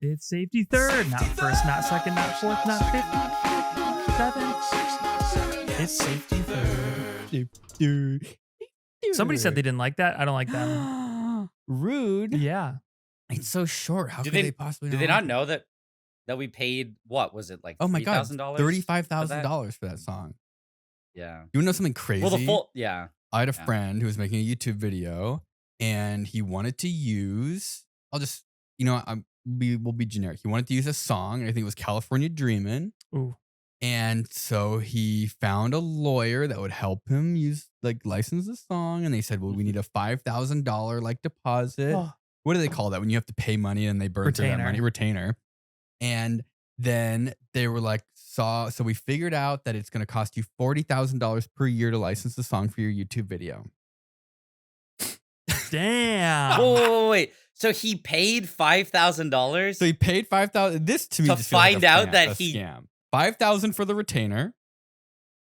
It's safety third, not first, not second, not fourth, not fifth, not seventh. It's safety third. Somebody said they didn't like that. I don't like that. Rude. Yeah. It's so short. How could they possibly? Did they not know that we paid what was it like? Oh my god, $3,000? $35,000 for that song. Yeah. You wanna know something crazy? Well, I had a friend who was making a YouTube video, and he wanted to use. I'll just, we'll be generic. He wanted to use a song. I think it was California Dreamin'. Ooh. And so he found a lawyer that would help him license the song. And they said, well, we need a $5,000 deposit. Oh. What do they call that when you have to pay money and they burn through that money? Retainer. And then they were like, so we figured out that it's going to cost you $40,000 per year to license the song for your YouTube video. Damn. Wait. So he paid $5,000? So he paid $5,000. This to me to just feels find like out that a he scam. $5,000 for the retainer.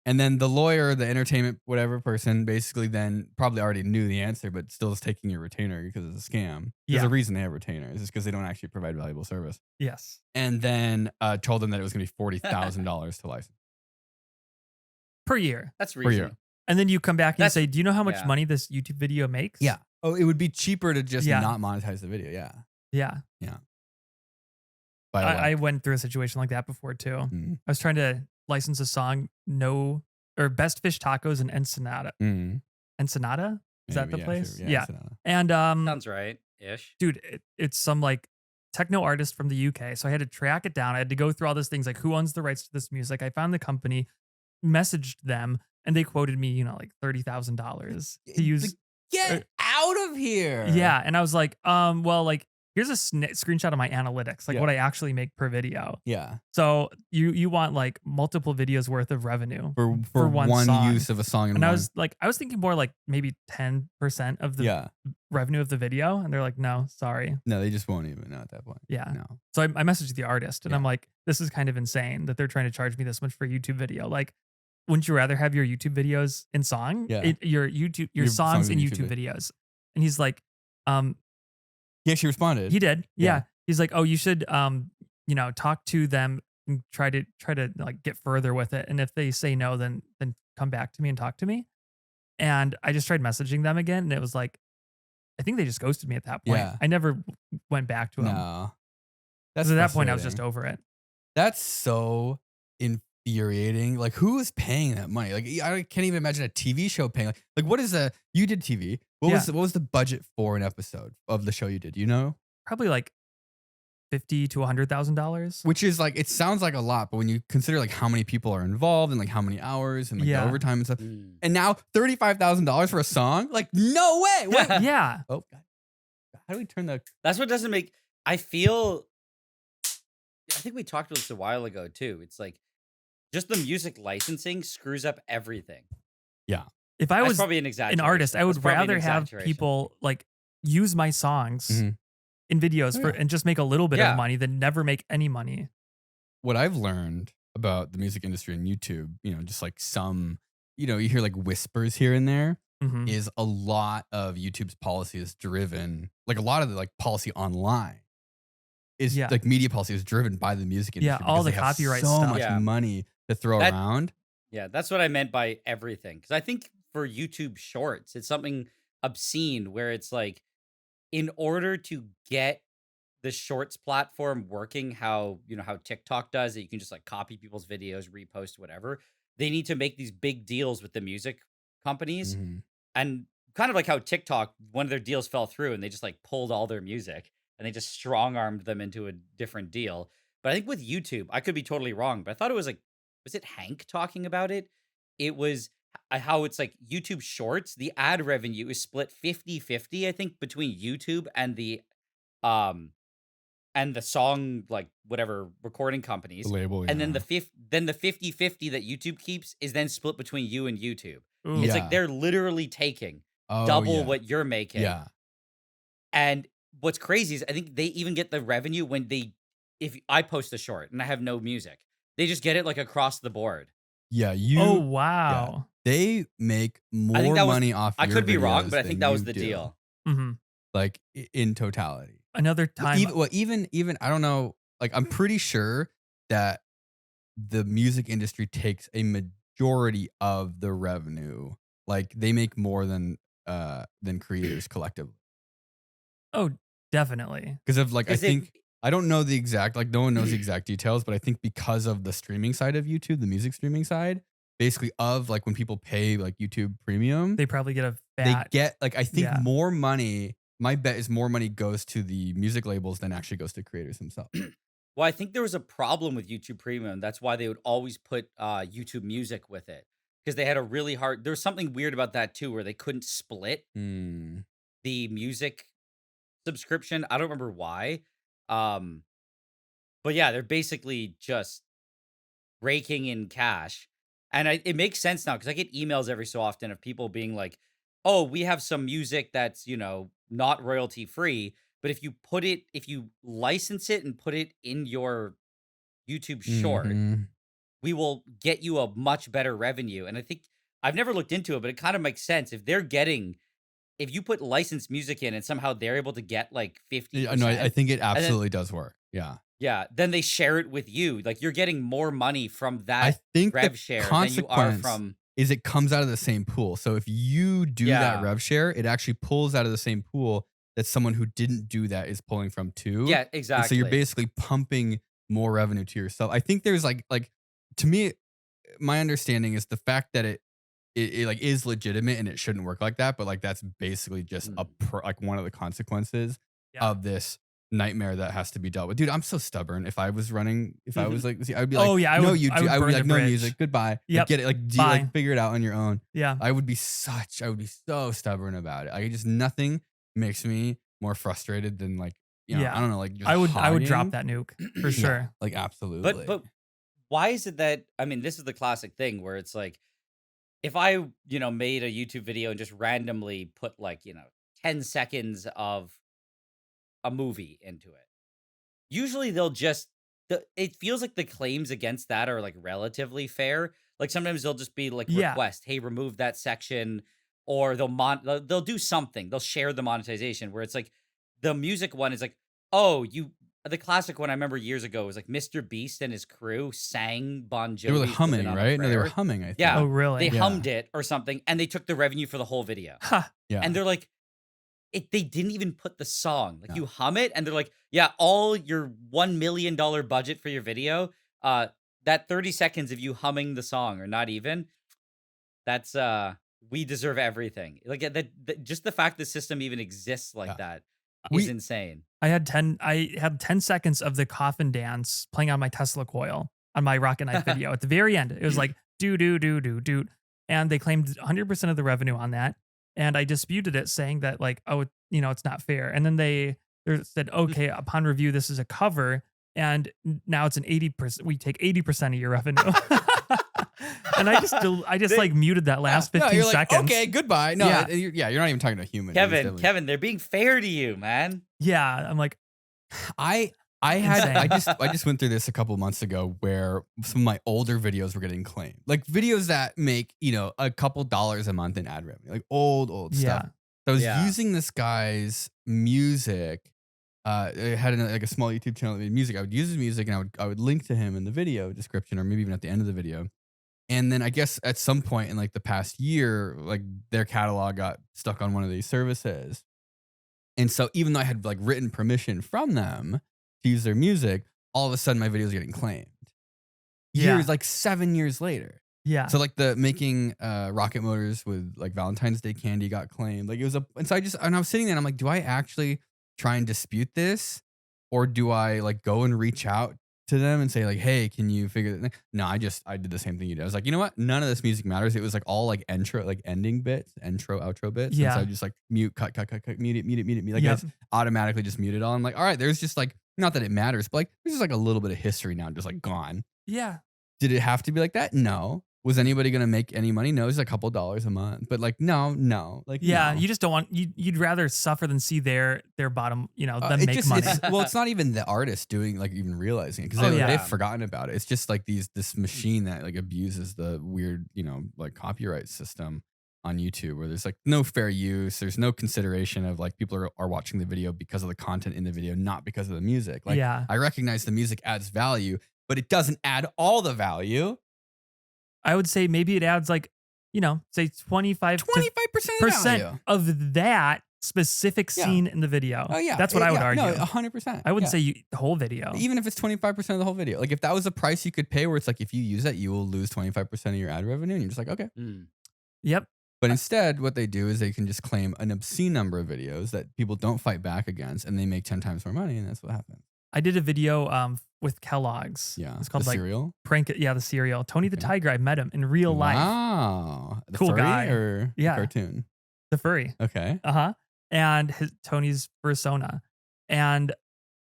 And then the lawyer, the entertainment, whatever person, basically then probably already knew the answer, but still is taking your retainer because it's a scam. There's a reason they have retainers. It's because they don't actually provide valuable service. Yes. And then told them that it was going to be $40,000 to license. Per year. That's reasonable. Per year. And then you come back and you say, do you know how much money this YouTube video makes? Yeah. Oh, it would be cheaper to just not monetize the video. Yeah. Yeah. Yeah. I went through a situation like that before too. Mm-hmm. I was trying to license a song, Best Fish Tacos in Ensenada. Mm-hmm. Ensenada? Is that the place? Sure. Yeah. And sounds right-ish. Dude, it's some techno artist from the UK. So I had to track it down. I had to go through all these things like who owns the rights to this music. I found the company, messaged them, and they quoted me, $30,000 to use. Get out of here. Yeah. And I was like, here's a screenshot of my analytics, what I actually make per video. Yeah. So you want multiple videos worth of revenue for one song. use of a song. And I was thinking more maybe 10% of the revenue of the video. And they're like, no, sorry. No, they just won't even know at that point. Yeah. No. So I messaged the artist and I'm like, this is kind of insane that they're trying to charge me this much for a YouTube video. Wouldn't you rather have your YouTube videos in song? Yeah. Your songs in YouTube videos. And he's like, he actually responded. He did. Yeah. He's like, oh, you should, talk to them and try to get further with it. And if they say no, then come back to me and talk to me. And I just tried messaging them again. And it was like, I think they just ghosted me at that point. Yeah. I never went back to them. No. At that point, I was just over it. That's so infuriating. Who is paying that money? I can't even imagine a TV show paying. What is you did TV. What was the budget for an episode of the show you did? You know? Probably $50,000 to $100,000. Which is it sounds like a lot, but when you consider how many people are involved and how many hours and the overtime and stuff, and now $35,000 for a song, no way. What? Yeah. Oh God. How do we turn the? That's what doesn't make. I think we talked about this a while ago too. It's just the music licensing screws up everything. Yeah. If I was probably an artist, I would rather have people use my songs in videos and just make a little bit of money than never make any money. What I've learned about the music industry and YouTube, just some, you hear whispers here and there, is a lot of YouTube's policy is driven, a lot of the policy online is media policy is driven by the music industry. Yeah, all the copyright stuff. So much money to throw around. Yeah, that's what I meant by everything. Because I think for YouTube Shorts, it's something obscene where it's in order to get the Shorts platform working how TikTok does it, you can just copy people's videos, repost, whatever. They need to make these big deals with the music companies. And kind of how TikTok, one of their deals fell through and they just pulled all their music and they just strong-armed them into a different deal. But I think with YouTube, I could be totally wrong, but I thought it was was it Hank talking about it? It was how it's YouTube Shorts, the ad revenue is split 50-50, I think, between YouTube and the song, whatever recording companies. The label, and then the 50-50 that YouTube keeps is then split between you and YouTube. Ooh. It's they're literally taking double what you're making. Yeah. And what's crazy is I think they even get the revenue when if I post a short and I have no music, they just get it across the board. Yeah. Oh, wow. Yeah. They make more money off. I could be wrong, videos but I think that was the deal. Mm-hmm. In totality. Another time Even I don't know. Like I'm pretty sure that the music industry takes a majority of the revenue. Like they make more than creators collectively. oh, definitely. Because of like I Is it think I don't know the exact like no one knows the exact details, but I think because of the streaming side of YouTube, the music streaming side, basically of like when people pay like YouTube Premium, They probably get a they fat get like I think yeah. more money. My bet is more money goes to the music labels than actually goes to creators themselves. well, I think there was a problem with YouTube Premium. That's why they would always put YouTube Music with it because they had a really hard. There was something weird about that too, where they couldn't split Hmm. the music subscription. I don't remember why. Um, but yeah, they're basically just raking in cash. And it makes sense now because I get emails every so often of people being like, "Oh, we have some music that's, not royalty free, but if you license it and put it in your YouTube short, Hmm. we will get you a much better revenue." And I think I've never looked into it, but it kind of makes sense if you put licensed music in and somehow they're able to get like Yeah, no, I 50%, think it and then absolutely does work. Yeah. yeah, then they share it with you. Like you're getting more money from I that think the rev share than you are consequence from is it comes out of the same pool. So if you do that yeah. rev share, it actually pulls out of the same pool that someone who didn't do that is pulling from too. Yeah, And so you're exactly. basically pumping more revenue to yourself. I think there's like to me, my understanding is the fact that it like is legitimate and it shouldn't work like that, but like that's basically just Mm. like one of the consequences Yeah. of this nightmare that has to be dealt with. Dude, I'm so stubborn. If I was like, see, I'd be like, Oh, yeah, no I YouTube. would I would be burn the like, no bridge. music, goodbye. Like, Yep. get it, like, Bye. like, figure it out on your own. Yeah. I would be so stubborn about it. I just nothing makes me more frustrated than like, Yeah. I don't know, like just I would drop hogging. that nuke for Yeah, sure. like absolutely. But why is it that I mean, this is the classic thing where it's like if I, made a YouTube video and just randomly put like, 10 seconds of a movie into it. Usually they'll just it feels like the claims against that are like relatively fair. Like sometimes they'll just be like Yeah. request, "Hey, remove that section," or they'll do something. They'll share the monetization where it's like the music one is like, "Oh, you." The classic one I remember years ago was like Mr. Beast and his crew sang Bon They were like Jovi's "Living humming, on a right? No, they were Prayer." humming, I Yeah, Oh, think. they really? Yeah. hummed it or something, and they took the revenue for the whole video. Ha. And Yeah. they're like, they didn't even put the song. Like No. you hum it, and they're like, yeah, all your $1 million budget for your video, that 30 seconds of you humming the song or not even, that's we deserve everything. Like just the fact the system even exists like Yeah. that is We insane. I had 10 seconds of the coffin dance playing on my Tesla coil on my Rocket Knife video at the very end. It was like do do do do do, and they claimed 100% of the revenue on that. And I disputed it, saying that like, oh, it's not fair. And then they said, okay, upon review, this is a cover, and now it's an 80%. We take 80% of your revenue. And I just They- like muted that last no, 15 you're like, seconds. okay, goodbye. No, Yeah. you're not even talking to a human. It was Kevin, definitely- Kevin, they're being fair to you, man. Yeah, I'm like, I had I Insane. just went through this a couple months ago where some of my older videos were getting claimed. Like videos that make, a couple dollars a month in ad revenue. Like old yeah, stuff. So I was Yeah. using this guy's music. It had like a small YouTube channel that made music. I would use his music and I would link to him in the video description or maybe even at the end of the video. And then I guess at some point in like the past year, like their catalog got stuck on one of these services. And so even though I had like written permission from them to use their music, all of a sudden my videos are getting claimed. Yeah. Years, like 7 years later. yeah. So like the making rocket motors with like Valentine's Day candy got claimed. Like it was and so I was sitting there and I'm like, do I actually try and dispute this? Or do I like go and reach out to them and say like, hey, can you figure that? No, I did the same thing you did. I was like, you know what? None of this music matters. It was like all like ending bits, outro bits. And so Yeah. I just like mute, cut, mute it. Like Yep. it's automatically just muted all. I'm like, all right, there's just like, not that it matters, but like there's just like a little bit of history now just like gone. Yeah. Did it have to be like that? No. Was anybody going to make any money? No, it's a couple dollars a month. But like, no. Like, Yeah. no. You just don't want you'd rather suffer than see their bottom, them It make just, money. it's not even the artist doing like even realizing it because Oh, yeah. they've forgotten about it. It's just like this machine that like abuses the weird, like copyright system. on YouTube where there's like no fair use. There's no consideration of like people are watching the video because of the content in the video, not because of the music. Like Yeah. I recognize the music adds value, but it doesn't add all the value. I would say maybe it adds like, say 25% 25% of the value. of that specific scene in the video. Oh yeah. That's what I would argue. No, 100%. I wouldn't say the whole video. Even if it's 25% of the whole video. Like if that was a price you could pay where it's like if you use that, you will lose 25% of your ad revenue. And you're just like, okay. Yep. But instead, what they do is they can just claim an obscene number of videos that people don't fight back against, and they make 10 times more money, and that's what happens. I did a video with Kellogg's. Yeah. It's called the like cereal? Prank It. Yeah, the cereal. Tony the Okay. Tiger. I met him in real life. Wow. The Cool furry guy. or the Yeah. cartoon? The furry. Okay. And Tony's persona. And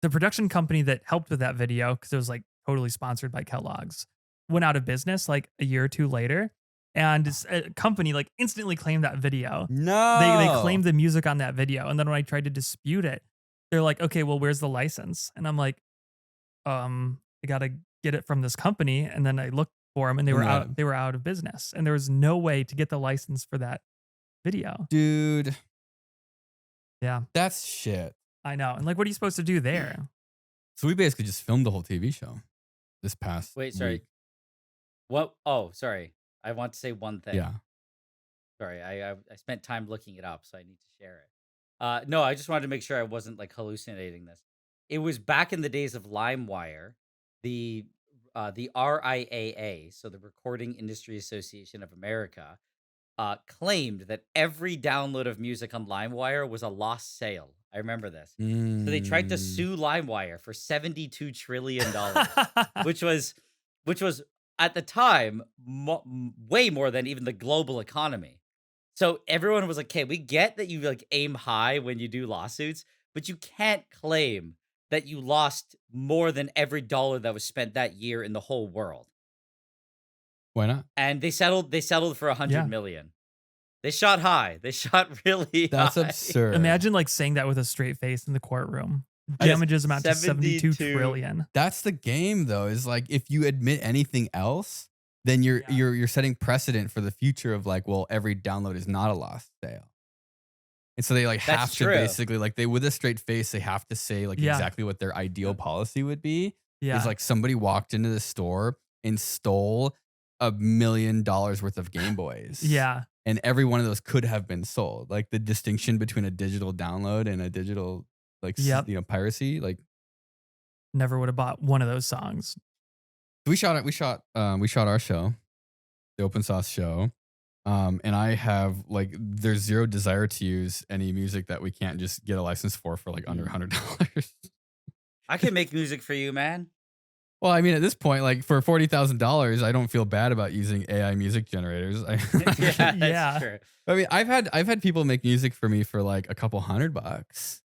the production company that helped with that video, because it was like totally sponsored by Kellogg's, went out of business like a year or two later. And a company like instantly claimed that video. No. They claimed the music on that video. And then when I tried to dispute it, they're like, okay, well, where's the license? And I'm like, I gotta get it from this company. And then I looked for them and they were out of business. And there was no way to get the license for that video. Dude. Yeah. That's shit. I know. And like, what are you supposed to do there? So we basically just filmed the whole TV show this past Wait, sorry. week. What? Oh, sorry. I want to say one thing. Yeah. Sorry, I spent time looking it up, so I need to share it. No, I just wanted to make sure I wasn't like hallucinating this. It was back in the days of LimeWire, the RIAA, so the Recording Industry Association of America, claimed that every download of music on LimeWire was a lost sale. I remember this. So they tried to sue LimeWire for $72 trillion, which was at the time way more than even the global economy. So everyone was like, "Okay, we get that you like aim high when you do lawsuits, but you can't claim that you lost more than every dollar that was spent that year in the whole world." Why not? And they settled for $100 million. They shot high. They shot really That's high. absurd. Imagine like saying that with a straight face in the courtroom. Damages amount to 72 trillion. That's the game though, is like if you admit anything else, then you're setting precedent for the future of like, well, every download is not a lost sale. And so they like have to basically like they with a straight face, they have to say like exactly what their ideal policy would be. Yeah. Is like somebody walked into the store and stole $1 million worth of Game Boys. Yeah. And every one of those could have been sold. Like the distinction between a digital download and a digital like piracy, like never would have bought one of those songs. We shot our show, the Open Sauce show. And I have like there's zero desire to use any music that we can't just get a license for like under $100. I can make music for you, man. Well, I mean, at this point, like for $40,000, I don't feel bad about using AI music generators. That's true. I mean, I've had people make music for me for like a couple $100,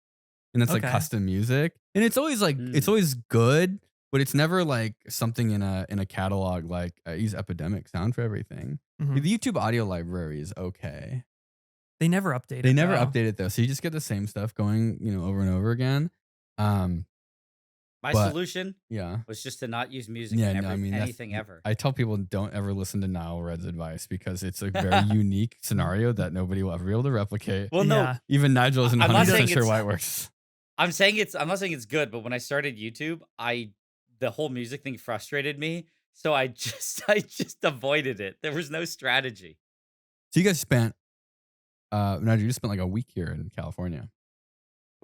and it's like custom music, and it's always like it's always good, but it's never like something in a catalog. Like I use Epidemic Sound for everything. Mm-hmm. The YouTube audio library is okay. They never update it. They never update it though, so you just get the same stuff going, over and over again. My solution was just to not use music in anything ever. I tell people don't ever listen to NileRed's advice because it's a very unique scenario that nobody will ever be able to replicate. Well, no. Even Nigel isn't 100% sure why it works. I'm not saying it's good, but when I started YouTube, the whole music thing frustrated me. So I just avoided it. There was no strategy. So you guys spent, Nigel, you just spent like a week here in California.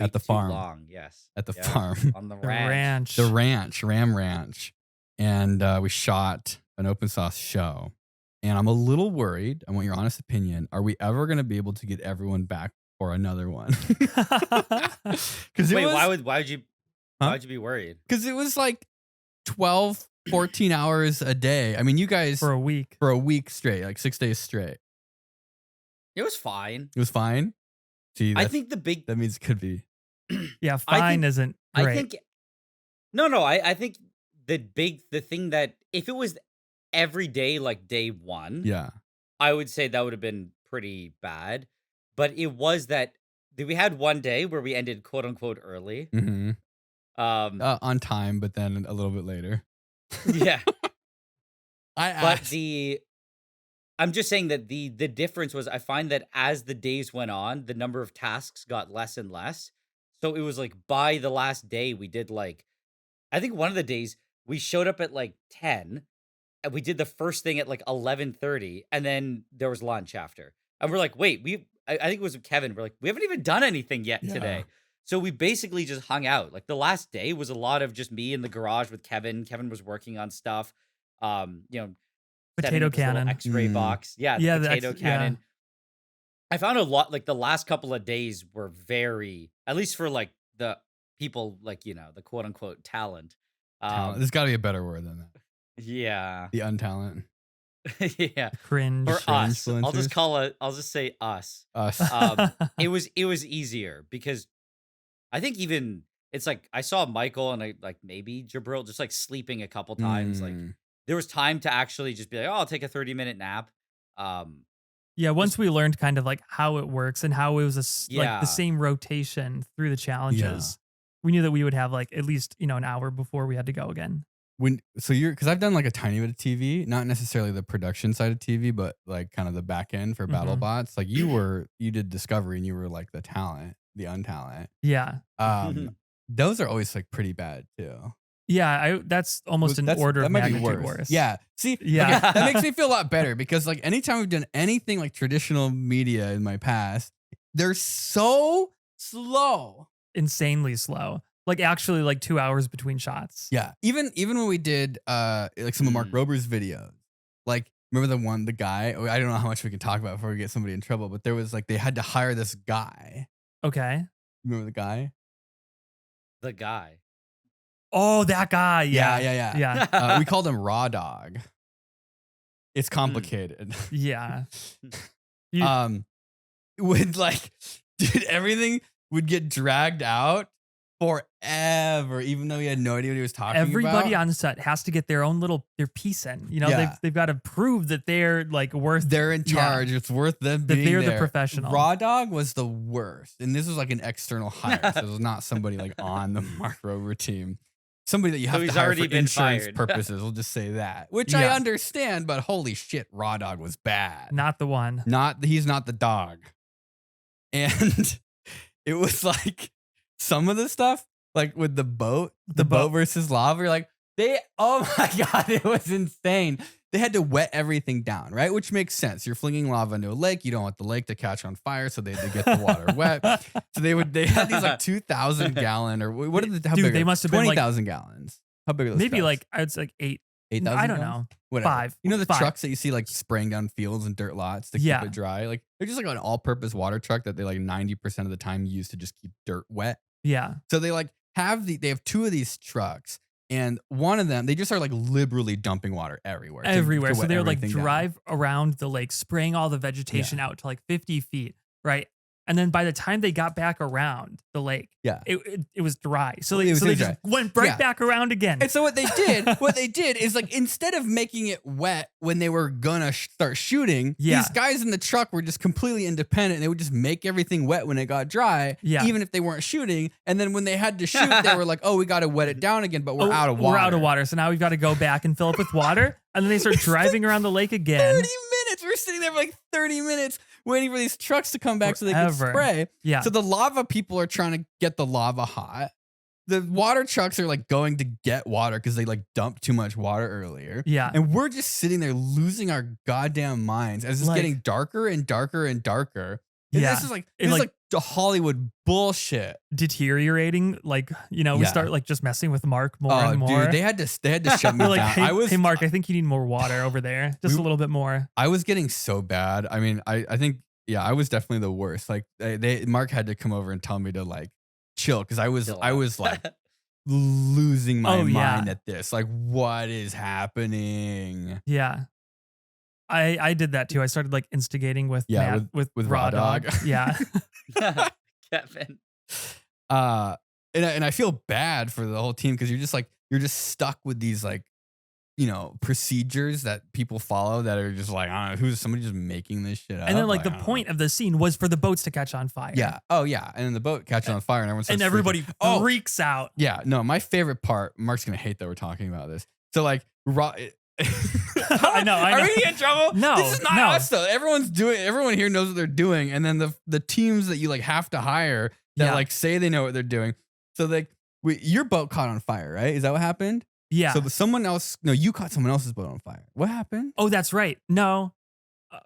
At the farm. Long, yes. At the farm. On the ranch. The ranch, Ram Ranch. And we shot an Open Sauce show. And I'm a little worried. I want your honest opinion. Are we ever going to be able to get everyone back for another one? Wait, why would you be worried? Because it was like 12, 14 hours a day. I mean, you guys for a week straight, like 6 days straight. It was fine. It was fine. See, I think that means it could be. Yeah, fine isn't great. I think I think the thing that if it was every day like day one, I would say that would have been pretty bad. But it was that we had one day where we ended quote unquote early. Mm-hmm. On time, but then a little bit later. Yeah. I asked. But I'm just saying that the difference was I find that as the days went on, the number of tasks got less and less. So it was like by the last day we did like I think one of the days we showed up at like 10 and we did the first thing at like 11:30 and then there was lunch after. And we're like, "Wait, I think it was with Kevin. We're like, "We haven't even done anything yet Yeah. today." So we basically just hung out. Like the last day was a lot of just me in the garage with Kevin. Kevin was working on stuff. You know, setting Potato up this little cannon. X-ray box. Yeah, the Yeah, potato yeah. cannon. I found a lot like the last couple of days were very at least for like the people like, the quote unquote talent. Talent. Um There's got to be a better word than that. yeah. The untalent. Yeah. Cringe. For Cringe us. influencers. I'll just say us. Us. It was easier because I think even it's like I saw Michael and I like maybe Jabril just like sleeping a couple times. Like Mm. there was time to actually just be like, oh, I'll take a 30-minute nap. Um Yeah, just once we learned kind of like how it works and how it was like the yeah. same rotation through the Yeah. challenges, we knew that we would have like at least, an hour before we had to go again. Because I've done like a tiny bit of TV, not necessarily the production side of TV, but like kind of the back end for Mhm. BattleBots. Like you did Discovery and you were like the talent, the untalent. Yeah. Those are always like pretty bad too. Yeah, that's almost an order That of might be magnitude worse. worse. Yeah. See, Yeah. okay, that makes me feel a lot better because like anytime we've done anything like traditional media in my past, they're so slow. Insanely slow. Like actually like 2 hours between shots. Yeah. Even when we did like some of Mark Mm. Rober's videos, like remember the guy, I don't know how much we can talk about before we get somebody in trouble, but there was like they had to hire this guy. Okay. Remember the guy? The guy. Oh, that guy. Yeah, Yeah. yeah, yeah. Yeah. We called him Raw Dog. It's Mm. complicated. Yeah. You- Would like dude, everything would get dragged out forever, even though he had no idea what he was talking Everybody about. on set has to get their piece in. Yeah. They've got to prove that they're like worth They're in yeah, charge. It's worth them that being they're the there. professional. Raw Dog was the worst, and this was like an external hire. So it was not somebody like on the Mark Rober team. Somebody that you have to he's hire already for been insurance fired. purposes. We'll just say that, which I Yeah. understand. But holy shit, Raw Dog was bad. Not the one. He's not the dog. And it was like some of the stuff, like with the boat versus lava. You're like, oh my God, it was insane. They had to wet everything down, right? Which makes sense. You're flinging lava into a lake. You don't want the lake to catch on fire, so they had to get the water wet. So they had these like 2,000 gallon or what are the how Dude, big they are must have been, like- 20,000 gallons. How big are those? Maybe trucks? like it's like 8. 8,000. I don't gallons? know. Whatever. 5. You know the 5. trucks that you see like spraying down fields and dirt lots to Yeah. keep it dry? Like they're just like an all-purpose water truck that they like 90% of the time use to just keep dirt wet. Yeah. So they like they have 2 of these trucks, and one of them they just are like liberally dumping water everywhere. Everywhere. So wet they would like everything down. drive around the lake, spraying all the vegetation out to like 50 feet. Right. And then by the time they got back around the lake, Yeah. it was dry. So It they, was so they dry. just went right Yeah. back around again. And so what they did is like instead of making it wet when they were gonna start shooting, Yeah. these guys in the truck were just completely independent. And they would just make everything wet when it got dry, Yeah. even if they weren't shooting. And then when they had to shoot, they were like, "Oh, we got to wet it down again, but we're out of water. We're out of water. So now we've got to go back and fill up with water. And then they start driving around the lake again. 30 minutes. We're sitting there for like 30 minutes waiting for these trucks to come back so they can Forever. spray. Yeah. So the lava people are trying to get the lava hot. The water trucks are like going to get water because they like dumped too much water earlier. Yeah. And we're just sitting there losing our goddamn minds as it's Like- getting darker and darker and darker. And Yeah. this is like It, this is like- like the Hollywood bullshit. Deteriorating. Like, we Yeah. start like just messing with Mark more and more. Dude, they had to shut me We're like, down. hey, Mark, I think you need more water over there. Just a little bit more. I was getting so bad. I mean, I think I was definitely the worst. Like Mark had to come over and tell me to like chill because I was like losing my Oh, yeah. mind at this. Like, what is happening? Yeah. I did that too. I started like instigating with Yeah, with with Raw Raw Dog. Dog. Yeah. Kevin. And I feel bad for the whole team because you're just stuck with these like, procedures that people follow that are just like, I don't know, who's somebody just making this shit up? And then like the I don't point of the scene was for the boats to catch on fire. know. Yeah. Oh yeah. And then the boat catches on fire and everyone starts And everybody freaking- Oh, freaks out. yeah. No, my favorite part, Mark's going to hate that we're talking about this. So like I know. Are we in trouble? No, This is not no. us though. Everyone here knows what they're doing, and then the teams that you like have to hire that Yeah. like say they know what they're doing. So like your boat caught on fire, right? Is that what happened? Yeah. So you caught someone else's boat on fire. What happened? Oh, that's right. No.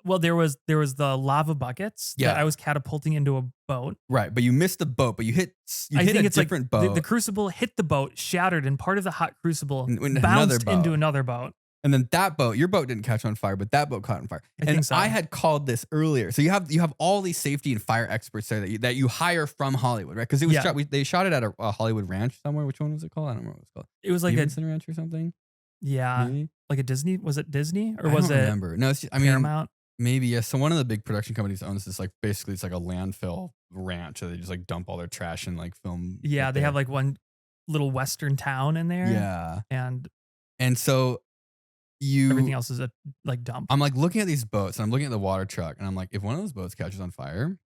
Well, there was the lava buckets Yeah. that I was catapulting into a boat. Right, but you missed the boat, but you hit I think a it's like different boat. the crucible hit the boat, shattered, and part of the hot crucible Another bounced boat. into another boat. And then that boat, your boat didn't catch on fire, but that boat caught on fire. I think so. I had called this earlier. So you have all these safety and fire experts there that you hire from Hollywood, right? Because it was Yeah. they shot it at a Hollywood ranch somewhere. Which one was it called? I don't remember what it was called. It was like Stevenson Ranch or something. Maybe? like a Disney. Was it Disney or I was don't it remember. No, it's just, I mean, Paramount? maybe yes. So one of the big production companies owns this. Like basically, it's like a landfill ranch. So they just like dump all their trash and like film. Yeah, they have like one little western town in there. Yeah, and so everything else is a like dump. I'm like looking at these boats and I'm looking at the water truck and I'm like, if one of those boats catches on fire,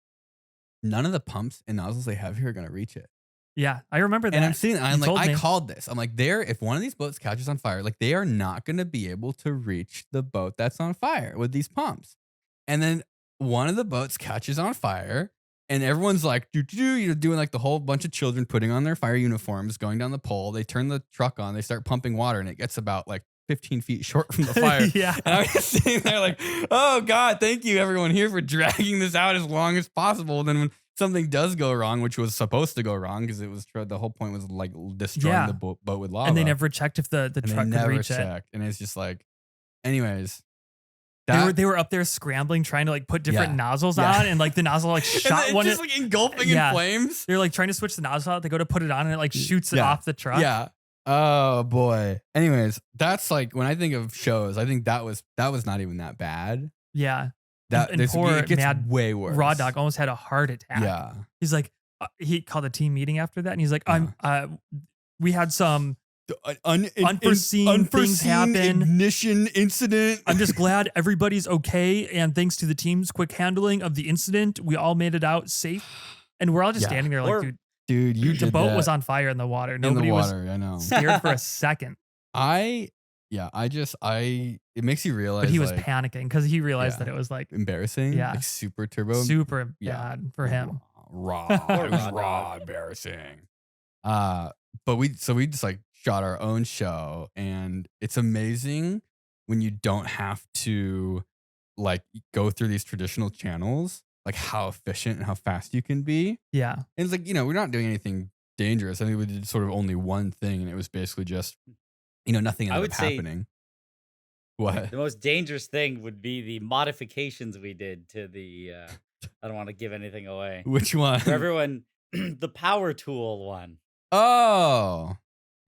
none of the pumps and nozzles they have here are gonna reach it. Yeah, I remember that. And I'm seeing, I'm You like, told I me. called this. I'm like, if one of these boats catches on fire, like they are not gonna be able to reach the boat that's on fire with these pumps. And then one of the boats catches on fire, and everyone's like, doing like the whole bunch of children putting on their fire uniforms, going down the pole. They turn the truck on, they start pumping water, and it gets about like 15 feet short from the fire. Yeah. And I was sitting there like, oh God, thank you everyone here for dragging this out as long as possible. Then when something does go wrong, which was supposed to go wrong, because it was the whole point was like destroying the boat with lava. And they never checked if the And truck they could never reach it. checked. And it's just like, anyways. They were up there scrambling, trying to like put different nozzles on, and like the nozzle like shot and one. just like engulfing in flames. They're like trying to switch the nozzle out. They go to put it on, and it like shoots it Yeah. off the truck. Yeah. Oh boy. Anyways, that's like when I think of shows, I think that was not even that bad. Yeah. That And poor it gets Mad way worse. Raw Dog almost had a heart attack. Yeah. He's like, he called a team meeting after that, and he's like, we had some unforeseen things happen. Ignition incident. I'm just glad everybody's okay, and thanks to the team's quick handling of the incident, we all made it out safe. And we're all just standing there like, dude, you the did boat that was on fire in the water. in Nobody the was water. I know. scared for a second. It makes you realize. But he was like, panicking because he realized that it was like embarrassing. Yeah. Like super turbo. super bad for him. Raw. It was raw embarrassing. But we just like shot our own show, and it's amazing when you don't have to like go through these traditional channels, like how efficient and how fast you can be. Yeah. And it's like, we're not doing anything dangerous. I think we did sort of only one thing, and it was basically just, nothing ended up happening. What? The most dangerous thing would be the modifications we did to the I don't want to give anything away. Which one? For everyone, the power tool one. Oh.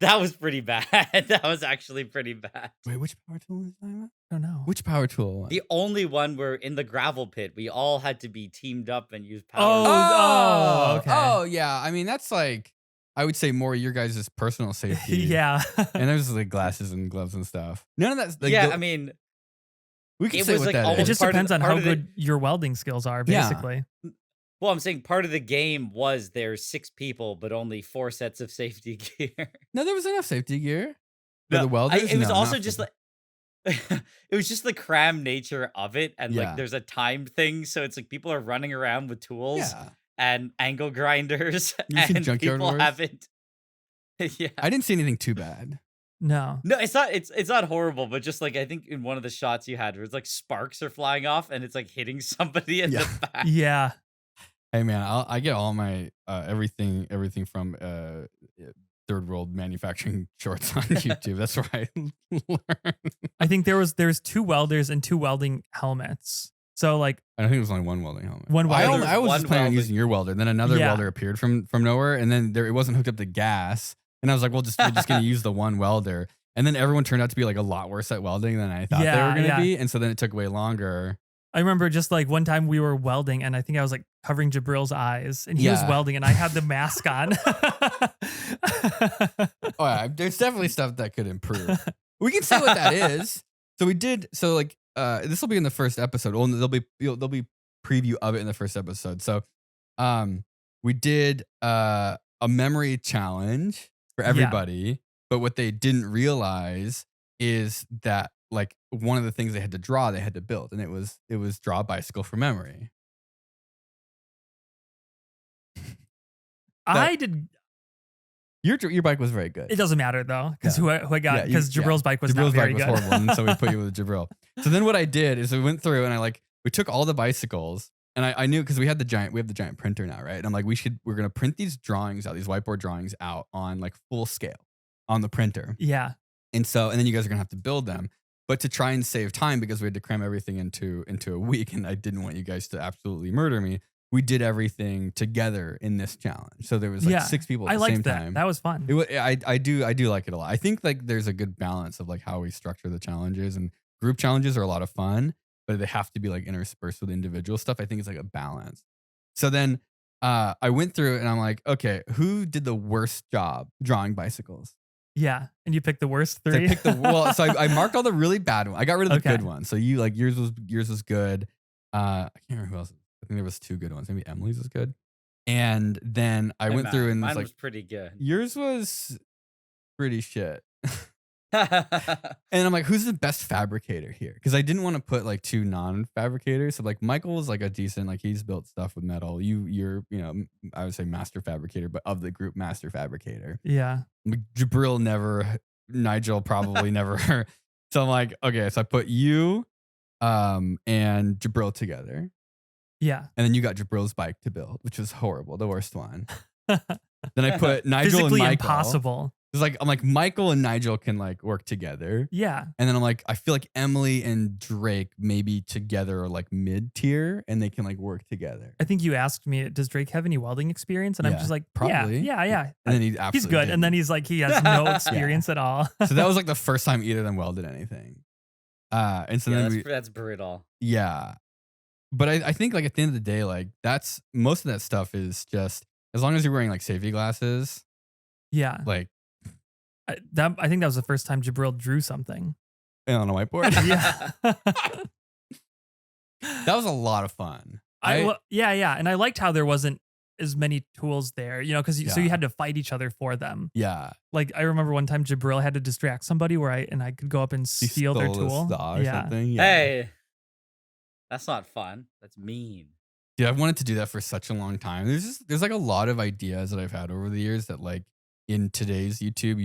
That was pretty bad. That was actually pretty bad. Wait, which power tool was that? I don't know. Which power tool? The only one where in the gravel pit, we all had to be teamed up and use power. Oh, okay. Oh, yeah. I mean, that's like, I would say more your guys' personal safety. Yeah. And there's like glasses and gloves and stuff. None of that's like, I mean, we can it say was what like that almost It is. just part of depends the- on part how of the- good your welding skills are, Yeah. basically. well, I'm saying part of the game was there's 6 people, but only 4 sets of safety gear. No, there was enough safety gear. For No, the welders? it was No, also not just for- like it was just the cram nature of it, and Yeah. like there's a time thing, so it's like people are running around with tools Yeah. and angle grinders, You seen and Junkyard people Wars? haven't. Yeah, I didn't see anything too bad. No. no, it's not. It's not horrible, but just like I think in one of the shots you had, where it's like sparks are flying off, and it's like hitting somebody in Yeah. the back. Yeah. Hey man, I get all my everything from third world manufacturing shorts on YouTube. That's where I learn. I think there's 2 welders and 2 welding helmets. So like I think it was only one welding helmet. One welder. I was One just planning on welding- using your welder. Then another Yeah. welder appeared from nowhere, and then it wasn't hooked up to gas. And I was like, we're just gonna use the one welder. And then everyone turned out to be like a lot worse at welding than I thought they Yeah, were gonna yeah. be. And so then it took way longer. I remember just like one time we were welding, and I think I was like covering Jabril's eyes, and he was Yeah. welding, and I had the mask on. Oh yeah, there's definitely stuff that could improve. We can say what that is. So we did. So like, this will be in the first episode. Well, there'll be preview of it in the first episode. So, we did a memory challenge for everybody. But what they didn't realize is that like one of the things they had to draw, they had to build, and it was draw a bicycle from memory. That I did. your bike was very good. It doesn't matter though, because Yeah. who I got, because Jabril's bike was not Jabril's very bike was good. horrible, and so we put you with Jabril. So then what I did is we went through and we took all the bicycles, and I knew because we have the giant printer now, right? And I'm like, we're gonna print these drawings out, these whiteboard drawings out on like full scale on the printer. Yeah. And then you guys are gonna have to build them. But to try and save time, because we had to cram everything into a week, and I didn't want you guys to absolutely murder me, we did everything together in this challenge. So there was like 6 people at the same time. That was fun. I do like it a lot. I think like there's a good balance of like how we structure the challenges, and group challenges are a lot of fun, but they have to be like interspersed with individual stuff. I think it's like a balance. So then I went through and I'm like, okay, who did the worst job drawing bicycles? Yeah. And you picked the worst So I 3. picked so I marked all the really bad ones. I got rid of the good ones. So you like yours was good. I can't remember who else. I think there was 2 good ones. Maybe Emily's was good. And then I went through and mine was like, was pretty good. yours was pretty shit. And I'm like, who's the best fabricator here? Because I didn't want to put like 2 non-fabricators. So like Michael's like a decent, like he's built stuff with metal. You're I would say master fabricator, but of the group master fabricator. Yeah. Jabril never, Nigel probably never. So I'm like, okay, so I put you and Jabril together. Yeah. And then you got Jabril's bike to build, which was horrible, the worst one. Then I put Nigel Physically and Michael. impossible. It's like I'm like Michael and Nigel can like work together. Yeah. And then I'm like, I feel like Emily and Drake maybe together are like mid tier, and they can like work together. I think you asked me, does Drake have any welding experience? And I'm Yeah, just like, probably. Yeah. And then he's absolutely good. didn't. And then he's like, he has no experience at all. So that was like the first time either of them welded anything. And so then that's brutal. yeah. But I think like at the end of the day, like that's most of that stuff is just as long as you're wearing like safety glasses. Yeah. Like I think that was the first time Jabril drew something. on a whiteboard. Yeah. That was a lot of fun. Yeah. And I liked how there wasn't as many tools there, because so you Yeah. had to fight each other for them. Yeah. Like I remember one time Jabril had to distract somebody where I could go up and He steal their stole his tool. saw or Yeah. something. Yeah. Hey, that's not fun. That's mean. Dude, I've wanted to do that for such a long time. There's like a lot of ideas that I've had over the years that like in today's YouTube,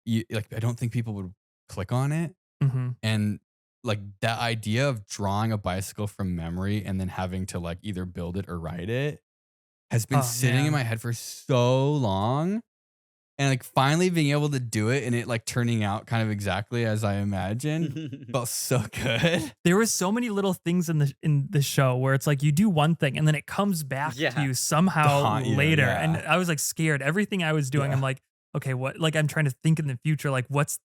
you like I don't think people would click on it. Mm-hmm. And like that idea of drawing a bicycle from memory and then having to like either build it or ride it has been sitting in my head for so long. And like finally being able to do it and it like turning out kind of exactly as I imagined felt so good. There were so many little things in the show where it's like you do one thing and then it comes back to you somehow haunt you, later. yeah. And I was like scared. Everything I was doing, I'm like, okay, what? Like I'm trying to think in the future, like how's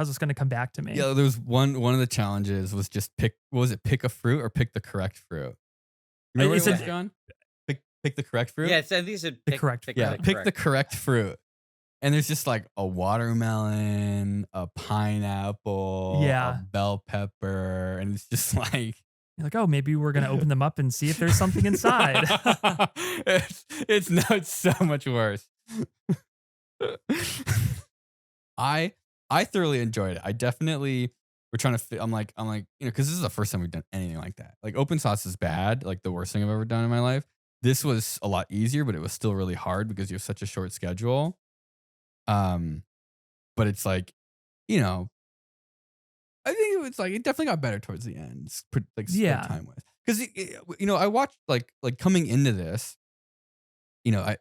this going to come back to me? Yeah, there was one of the challenges was just pick a fruit or pick the correct fruit. Remember what it was, John? Pick the correct fruit? Yeah, I think you said The correct pick, fruit. Yeah, pick the correct fruit. And there's just like a watermelon, a pineapple, a bell pepper, and it's just like you're like, oh, maybe we're gonna open them up and see if there's something inside. it's so much worse. I thoroughly enjoyed it. I definitely we're trying to. I'm like because this is the first time we've done anything like that. Like open sauce is bad, like the worst thing I've ever done in my life. This was a lot easier, but it was still really hard because you have such a short schedule. But it's like, I think it was like it definitely got better towards the end. Like spend time with because I watched like coming into this.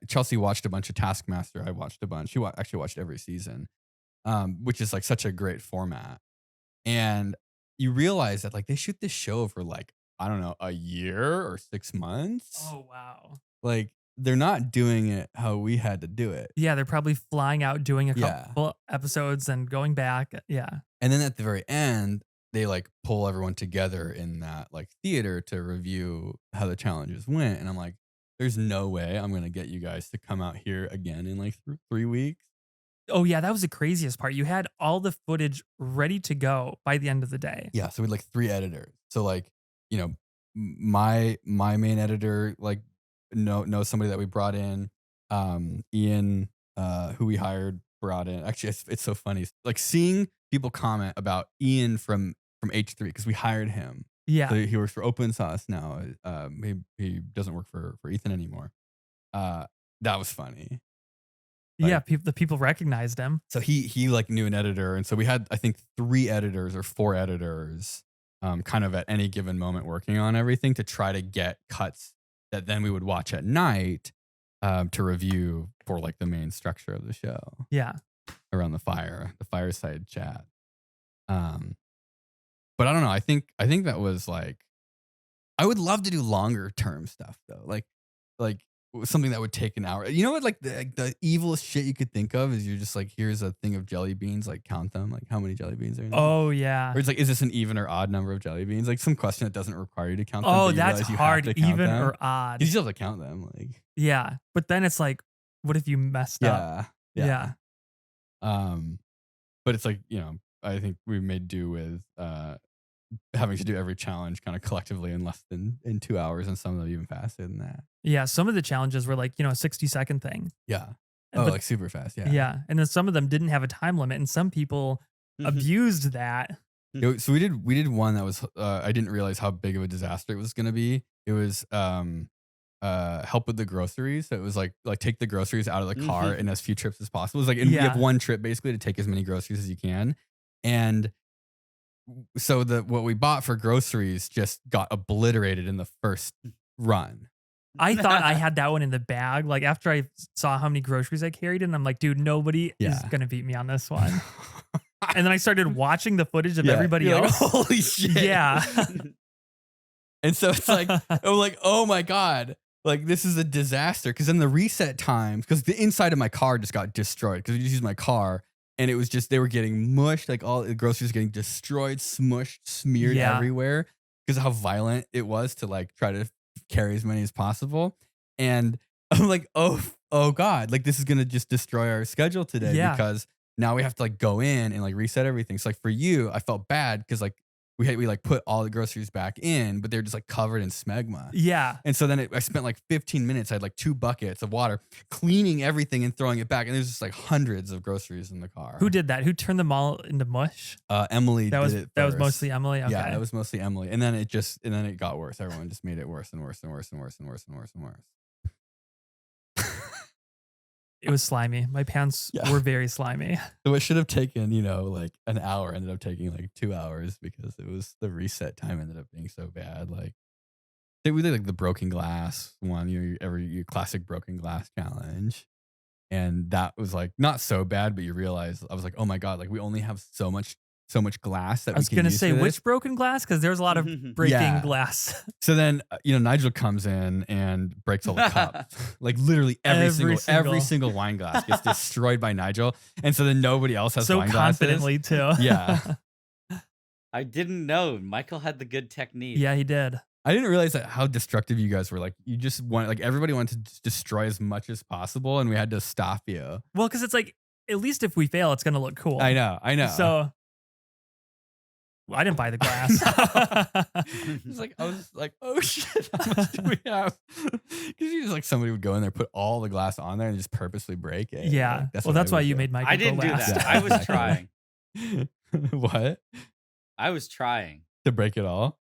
Chelsea watched a bunch of Taskmaster. I watched a bunch. She actually watched every season, which is like such a great format. And you realize that like they shoot this show for like I don't know a year or 6 months. Oh wow! Like. They're not doing it how we had to do it. Yeah, they're probably flying out, doing a couple episodes and going back. Yeah. And then at the very end, they like pull everyone together in that like theater to review how the challenges went. And I'm like, there's no way I'm going to get you guys to come out here again in like 3 weeks. Oh yeah, that was the craziest part. You had all the footage ready to go by the end of the day. Yeah. So we had like 3 editors. So like, my main editor, like, know somebody that we brought in, Ian, who we hired brought in. Actually, it's so funny. Like seeing people comment about Ian from H3 because we hired him. So Yeah. he works for Open Sauce now. He doesn't work for Ethan anymore. That was funny. Yeah, Like, the people recognized him. so he like knew an editor, and so we had I think 3 editors or 4 editors, kind of at any given moment working on everything to try to get cuts that then we would watch at night, to review for like the main structure of the show Yeah. around the fireside chat. But I don't know. I think that was like, I would love to do longer term stuff though. Like something that would take an hour. You know what? Like the evilest shit you could think of is you're just like, here's a thing of jelly beans. Like count them. Like how many jelly beans are in it? Oh yeah. Or it's like, is this an even or odd number of jelly beans? Like some question that doesn't require you to count them. Oh, but you that's realize you hard. have to count Even them. or odd. You still have to count them. Like Yeah, but then it's like, what if you messed up? yeah. Yeah. But it's like, I think we made do with having to do every challenge kind of collectively in less than in 2 hours, and some of them even faster than that. Yeah. Some of the challenges were like, a 60-second thing. Yeah. Oh, But like super fast. Yeah. yeah. And then some of them didn't have a time limit, and some people abused that. So we did one that was I didn't realize how big of a disaster it was going to be. It was help with the groceries. So it was like take the groceries out of the car in as few trips as possible. It's like, and you have one trip basically to take as many groceries as you can. And so what we bought for groceries just got obliterated in the first run. I thought I had that one in the bag. Like after I saw how many groceries I carried, and I'm like, dude, nobody is gonna beat me on this one. And then I started watching the footage of everybody You're else. like, holy shit. Yeah. And so it's like, I'm like, oh my God, like this is a disaster. Because then the reset times, because the inside of my car just got destroyed because we just used my car, and it was just, they were getting mushed, like all the groceries getting destroyed, smushed, smeared everywhere because of how violent it was to like try to carry as many as possible. And I'm like, oh God, like this is gonna just destroy our schedule today because now we have to like go in and like reset everything. So like for you, I felt bad because like we like put all the groceries back in, but they're just like covered in smegma. Yeah. And so then I spent like 15 minutes. I had like 2 buckets of water cleaning everything and throwing it back. And there's just like hundreds of groceries in the car. Who did that? Who turned them all into mush? Emily did it That was first. mostly Emily. Okay. Yeah, that was mostly Emily. And then it got worse. Everyone just made it worse and worse and worse and worse and worse and worse and worse. It was slimy. My pants were very slimy. So it should have taken, like an hour, ended up taking like 2 hours because it was the reset time ended up being so bad. Like we did like the broken glass one, your classic broken glass challenge. And that was like not so bad, but you realize I was like, oh my God, like we only have so much glass that I was we can use. Say for this. which broken glass, because there's a lot of breaking glass. So then Nigel comes in and breaks all the cups. Like literally every single wine glass gets destroyed by Nigel, and so then nobody else has wine glasses. So confidently too. Yeah. I didn't know Michael had the good technique. Yeah, he did. I didn't realize how destructive you guys were. Like you just want, like everybody wanted to destroy as much as possible, and we had to stop you. Well, because it's like, at least if we fail, it's gonna look cool. I know. So I didn't buy the glass. I was like, oh shit, how much do we have? Because you just like somebody would go in there, put all the glass on there, and just purposely break it. Yeah. Like, that's why you made Michael. I didn't do that. Yeah, I was trying. What? I was trying To break it all?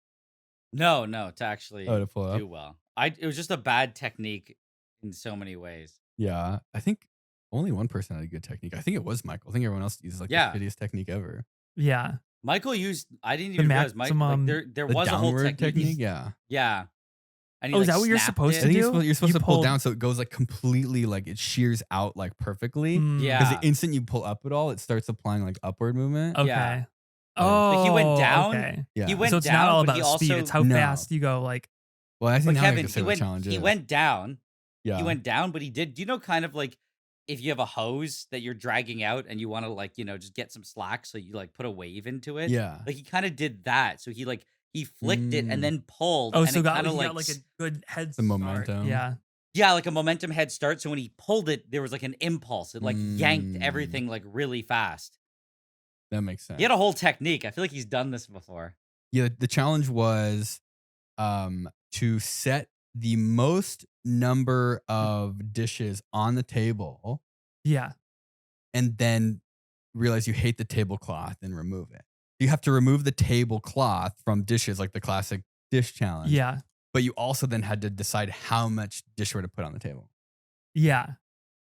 No, to actually to pull up? do well. It was just a bad technique in so many ways. Yeah, I think only one person had a good technique. I think it was Michael. I think everyone else uses like the shittiest technique ever. Yeah. Michael used. I didn't even realize. Mike, there was a whole technique. Yeah. Yeah. And is that what you're supposed to do? You're supposed to pull down so it goes like completely, like it shears out like perfectly. Yeah. Because the instant you pull up at all, it starts applying like upward movement. Okay. Yeah. Oh, Like he went down. Okay. Yeah. He went so it's down, not all but about he speed. also, It's how fast you go. Like, well, I think but now Kevin, I can say what challenge he is. went down. Yeah. He went down, but he did. Do you know kind of like if you have a hose that you're dragging out and you want to like, just get some slack, so you like put a wave into it? Yeah. Like he kind of did that. So he flicked it and then pulled. oh, and so it got kind of got like a good head The start. momentum. Yeah. yeah, like a momentum head start. So when he pulled it, there was like an impulse. It like yanked everything like really fast. That makes sense. He had a whole technique. I feel like he's done this before. Yeah, the challenge was to set the most number of dishes on the table Yeah. and then realize you hate the tablecloth and remove it. You have to remove the tablecloth from dishes, like the classic dish challenge. Yeah. But you also then had to decide how much dishware to put on the table. Yeah.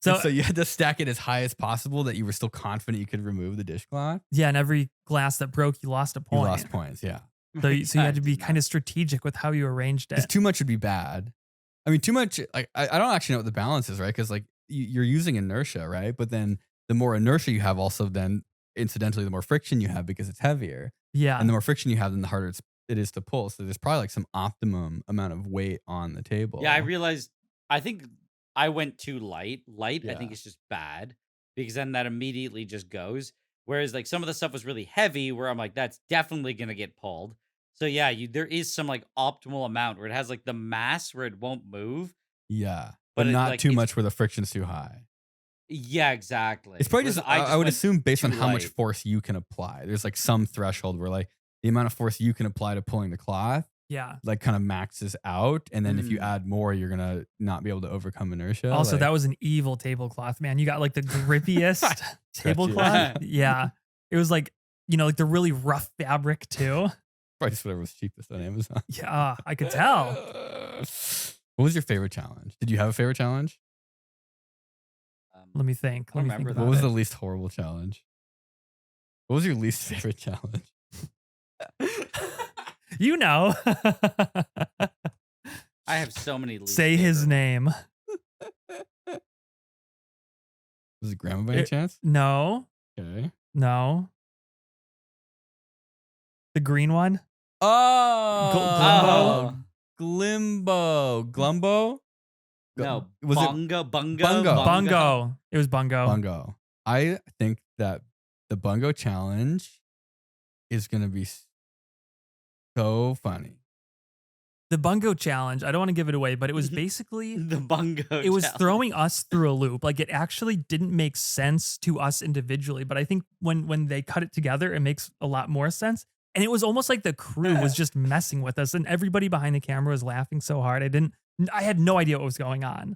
So you had to stack it as high as possible that you were still confident you could remove the dishcloth. Yeah, and every glass that broke, you lost a point. You lost points, yeah. So you had to be kind of strategic with how you arranged Because it. too much would be bad. I mean, too much, like, I don't actually know what the balance is, right? Because like you're using inertia, right? But then the more inertia you have, also then incidentally, the more friction you have because it's heavier. Yeah. And the more friction you have, then the harder it is to pull. So there's probably like some optimum amount of weight on the table. Yeah, I realized, I think I went too light. I Yeah. think it's just bad because then that immediately just goes. Whereas like some of the stuff was really heavy where I'm like, that's definitely going to get pulled. So yeah, there is some like optimal amount where it has like the mass where it won't move. Yeah. But But it, not like, too it's- much where the friction's too high. Yeah, exactly. It's probably Whereas just, I would went assume based on too how much light. force you can apply. There's like some threshold where like the amount of force you can apply to pulling the cloth Yeah. like kind of maxes out. And then if you Mm. add more, you're going to not be able to overcome inertia. Also, like, that was an evil tablecloth, man. You got like the grippiest tablecloth. Yeah. It was like, like the really rough fabric too. probably just whatever was cheapest on Amazon. Yeah, I could tell. What was your favorite challenge? Did you have a favorite challenge? Let me think. I Let me remember think that. What about was it. the least horrible challenge? What was your least favorite challenge? You know. I have so many least Say his favorite- name. Was it Grandma by any chance? No. Okay. No. The green one? Oh, Glimbo? Glimbo. Glumbo? No, Was it bungo. Bungo. It was bungo. Bungo? I think that the Bungo challenge is going to be so funny. The bungo challenge, I don't want to give it away, but it was basically The bungo. it was challenge. throwing us through a loop. Like it actually didn't make sense to us individually, but I think when they cut it together, it makes a lot more sense. And it was almost like the crew was just messing with us, and everybody behind the camera was laughing so hard. I had no idea what was going on.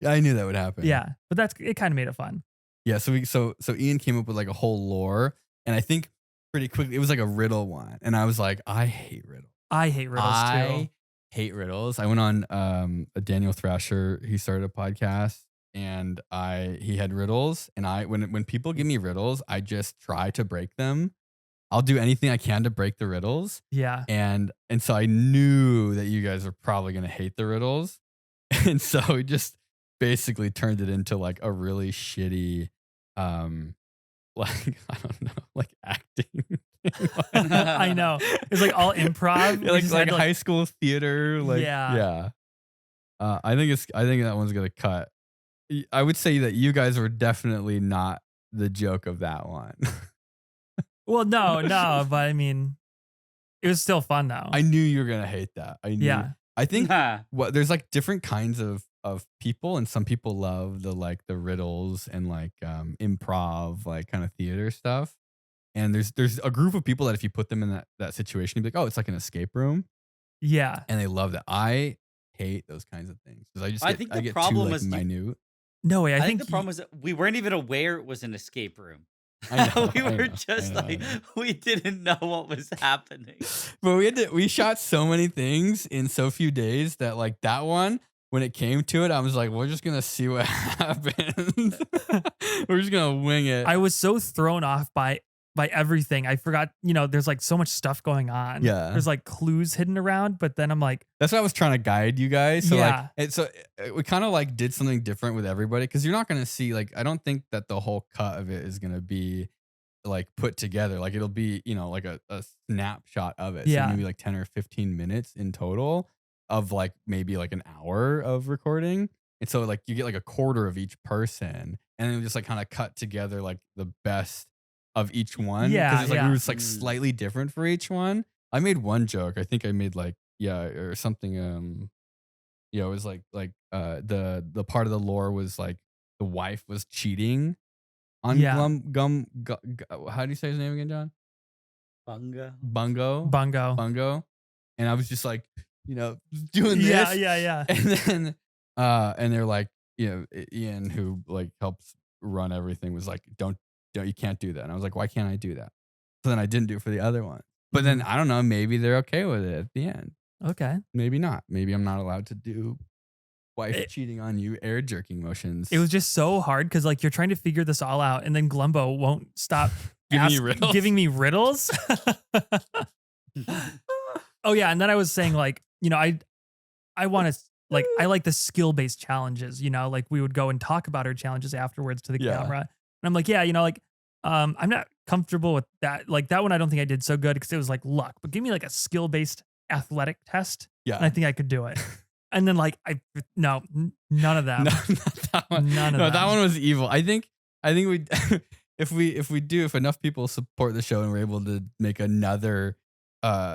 I knew that would happen. Yeah, but it kind of made it fun. Yeah. So Ian came up with like a whole lore, and I think pretty quickly it was like a riddle one, and I was like, I hate riddles. I hate riddles too. I hate riddles. I went on a Daniel Thrasher. He started a podcast, and he had riddles, and when people give me riddles, I just try to break them. I'll do anything I can to break the riddles. Yeah. And so I knew that you guys were probably gonna hate the riddles, and so we just basically turned it into like a really shitty, like I don't know, like acting. I know. It's like all improv. Yeah, We just had like to, high school theater. Like Yeah. I think that one's gonna cut. I would say that you guys were definitely not the joke of that one. Well, no, but I mean, it was still fun though. I knew you were gonna hate that. I knew. Yeah. I think Nah. there's like different kinds of people, and some people love the riddles and like improv, like kind of theater stuff. And there's a group of people that if you put them in that situation, you'd be like, oh, it's like an escape room, Yeah. and they love that. I hate those kinds of things because I think the get problem too was you- minute. No way. I I think the think problem was that we weren't even aware it was an escape room. I know, we I were know, just I know, like, I know. we didn't know what was happening. But we shot so many things in so few days that like that one, when it came to it, I was like, we're just gonna see what happens. We're just gonna wing it. I was so thrown off by everything. I forgot, there's like so much stuff going on. Yeah. There's like clues hidden around, but then I'm like, That's why I was trying to guide you guys. So Yeah. we kind of like did something different with everybody because you're not gonna see like I don't think that the whole cut of it is gonna be like put together. Like it'll be like a snapshot of it. Yeah. So maybe like 10 or 15 minutes in total of like maybe like an hour of recording. And so like you get like a quarter of each person, and then we just like kind of cut together like the best of each one. Yeah, It's like yeah. we were just like slightly different for each one. I made one joke. I think I made like or something. It was like the part of the lore was like the wife was cheating on Yeah. how do you say his name again, John? Bunga. bungo. And I was just like, doing this. Yeah. And then and they're like, Ian, who like helps run everything was like, don't, you can't do that. And I was like, why can't I do that? So then I didn't do it for the other one. But then I don't know, maybe they're okay with it at the end. Okay. Maybe not. Maybe I'm not allowed to do wife cheating on you air jerking motions. It was just so hard because like you're trying to figure this all out, and then Glumbo won't stop giving me riddles. Oh yeah, and then I was saying like, I want to like I like the skill-based challenges, like we would go and talk about our challenges afterwards to the camera. And I'm like, yeah, I'm not comfortable with that. Like that one I don't think I did so good because it was like luck. But give me like a skill-based athletic test. Yeah. And I think I could do it. And then like none of them. No, not that one. None of no, them. that one was evil. I think we if enough people support the show and we're able to make another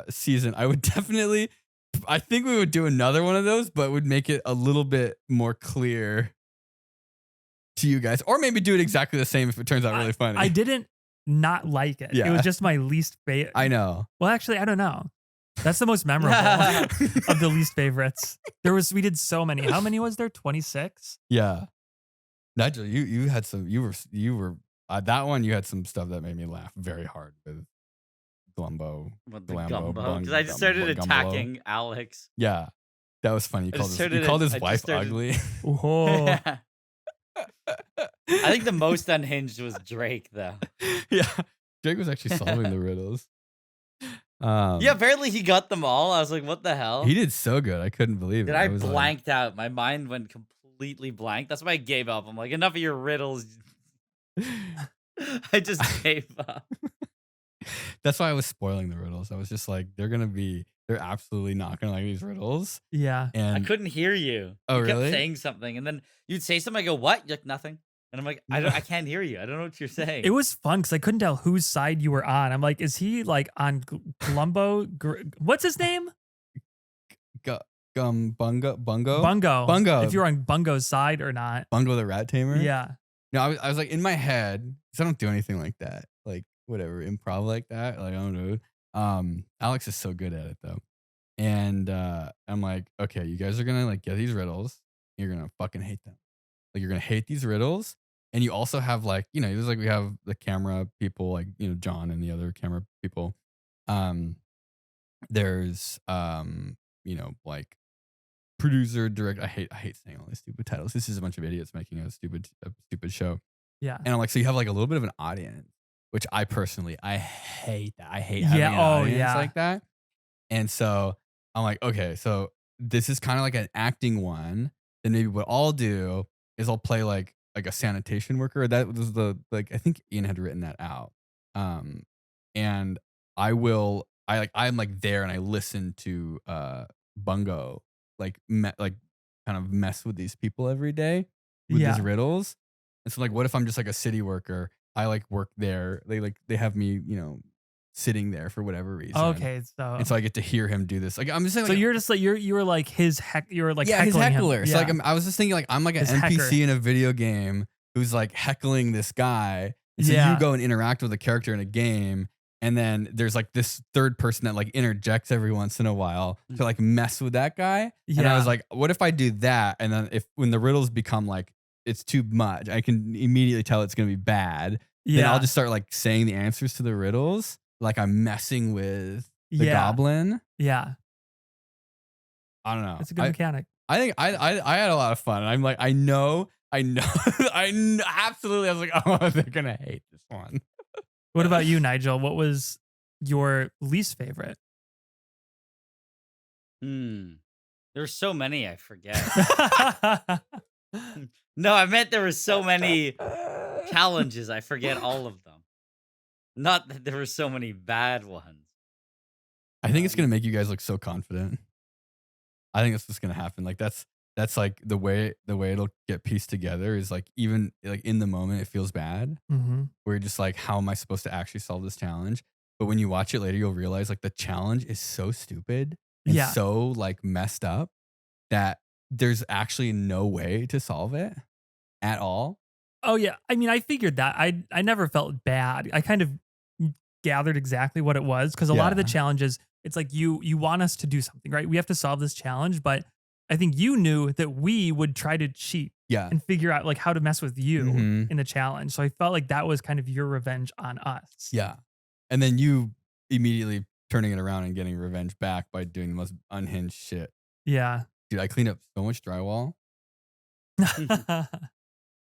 season, I think we would do another one of those, but would make it a little bit more clear to you guys, or maybe do it exactly the same if it turns out really funny. I didn't not like it. Yeah. It was just my least favorite. I know. Well, actually, I don't know. That's the most memorable of the least favorites. We did so many. How many was there? 26? Yeah. Nigel, you had some, you were that one, you had some stuff that made me laugh very hard with Glumbo. With the Gumbo. Because I just started attacking Alex. Yeah. That was funny. You called his wife ugly. Oh. I think the most unhinged was Drake, though. Yeah. Drake was actually solving the riddles. Yeah, apparently he got them all. I was like, what the hell? He did so good. I couldn't believe it. I blanked out. My mind went completely blank. That's why I gave up. I'm like, enough of your riddles. I just gave up. That's why I was spoiling the riddles. I was just like, they're absolutely not gonna like these riddles. Yeah. And I couldn't hear you. Oh, you really? kept saying something, and then you'd say something. I go, what? You're like, nothing. And I'm like, I can't hear you. I don't know what you're saying. It was fun because I couldn't tell whose side you were on. I'm like, is he like on Glumbo? What's his name? Bungo. Bungo. If you're on Bungo's side or not. Bungo the rat tamer. Yeah. No, I was like in my head, because I don't do anything like that. Like whatever, improv like that. Like I don't know. Alex is so good at it though. And I'm like, okay, you guys are gonna like get these riddles. You're gonna fucking hate them. Like you're gonna hate these riddles. And you also have like, there's like we have the camera people, like, John and the other camera people. There's like producer, director. I hate saying all these stupid titles. This is a bunch of idiots making a stupid show. Yeah. And I'm like, so you have like a little bit of an audience, which I personally hate that. I hate having an audience like that. And so I'm like, okay, so this is kind of like an acting one. Then maybe what I'll do is I'll play like a sanitation worker. That was I think Ian had written that out. And I'm like there and I listen to Bungo kind of mess with these people every day with these riddles. And so like, what if I'm just like a city worker? I like work there. They have me, sitting there for whatever reason. Okay, and so I get to hear him do this. Like I'm just saying. So you're just like you were like his you were like his heckler. Him. So like I was just thinking like I'm like an NPC hecker in a video game who's like heckling this guy. And so you go and interact with a character in a game, and then there's like this third person that like interjects every once in a while to like mess with that guy. Yeah. And I was like, what if I do that? And then when the riddles become like it's too much, I can immediately tell it's gonna be bad. Yeah. Then I'll just start like saying the answers to the riddles. Like I'm messing with the goblin. Yeah. I don't know. It's a good mechanic. I think I had a lot of fun. And I'm like, I know, I absolutely. I was like, oh, they're going to hate this one. What about you, Nigel? What was your least favorite? There's so many, I forget. No, I meant there were so many challenges. I forget all of them. Not that there were so many bad ones. I think it's gonna make you guys look so confident. I think that's what's gonna happen. Like that's like the way it'll get pieced together is like even like in the moment it feels bad. Mm-hmm. Where you're just like, how am I supposed to actually solve this challenge? But when you watch it later, you'll realize like the challenge is so stupid and so like messed up that there's actually no way to solve it at all. Oh yeah. I mean, I figured that. I never felt bad. I kind of gathered exactly what it was because a lot of the challenges, it's like you want us to do something, right? We have to solve this challenge, but I think you knew that we would try to cheat Yeah. and figure out like how to mess with you Mhm. in the challenge. So I felt like that was kind of your revenge on us. Yeah. And then you immediately turning it around and getting revenge back by doing the most unhinged shit. Yeah. Dude, I cleaned up so much drywall,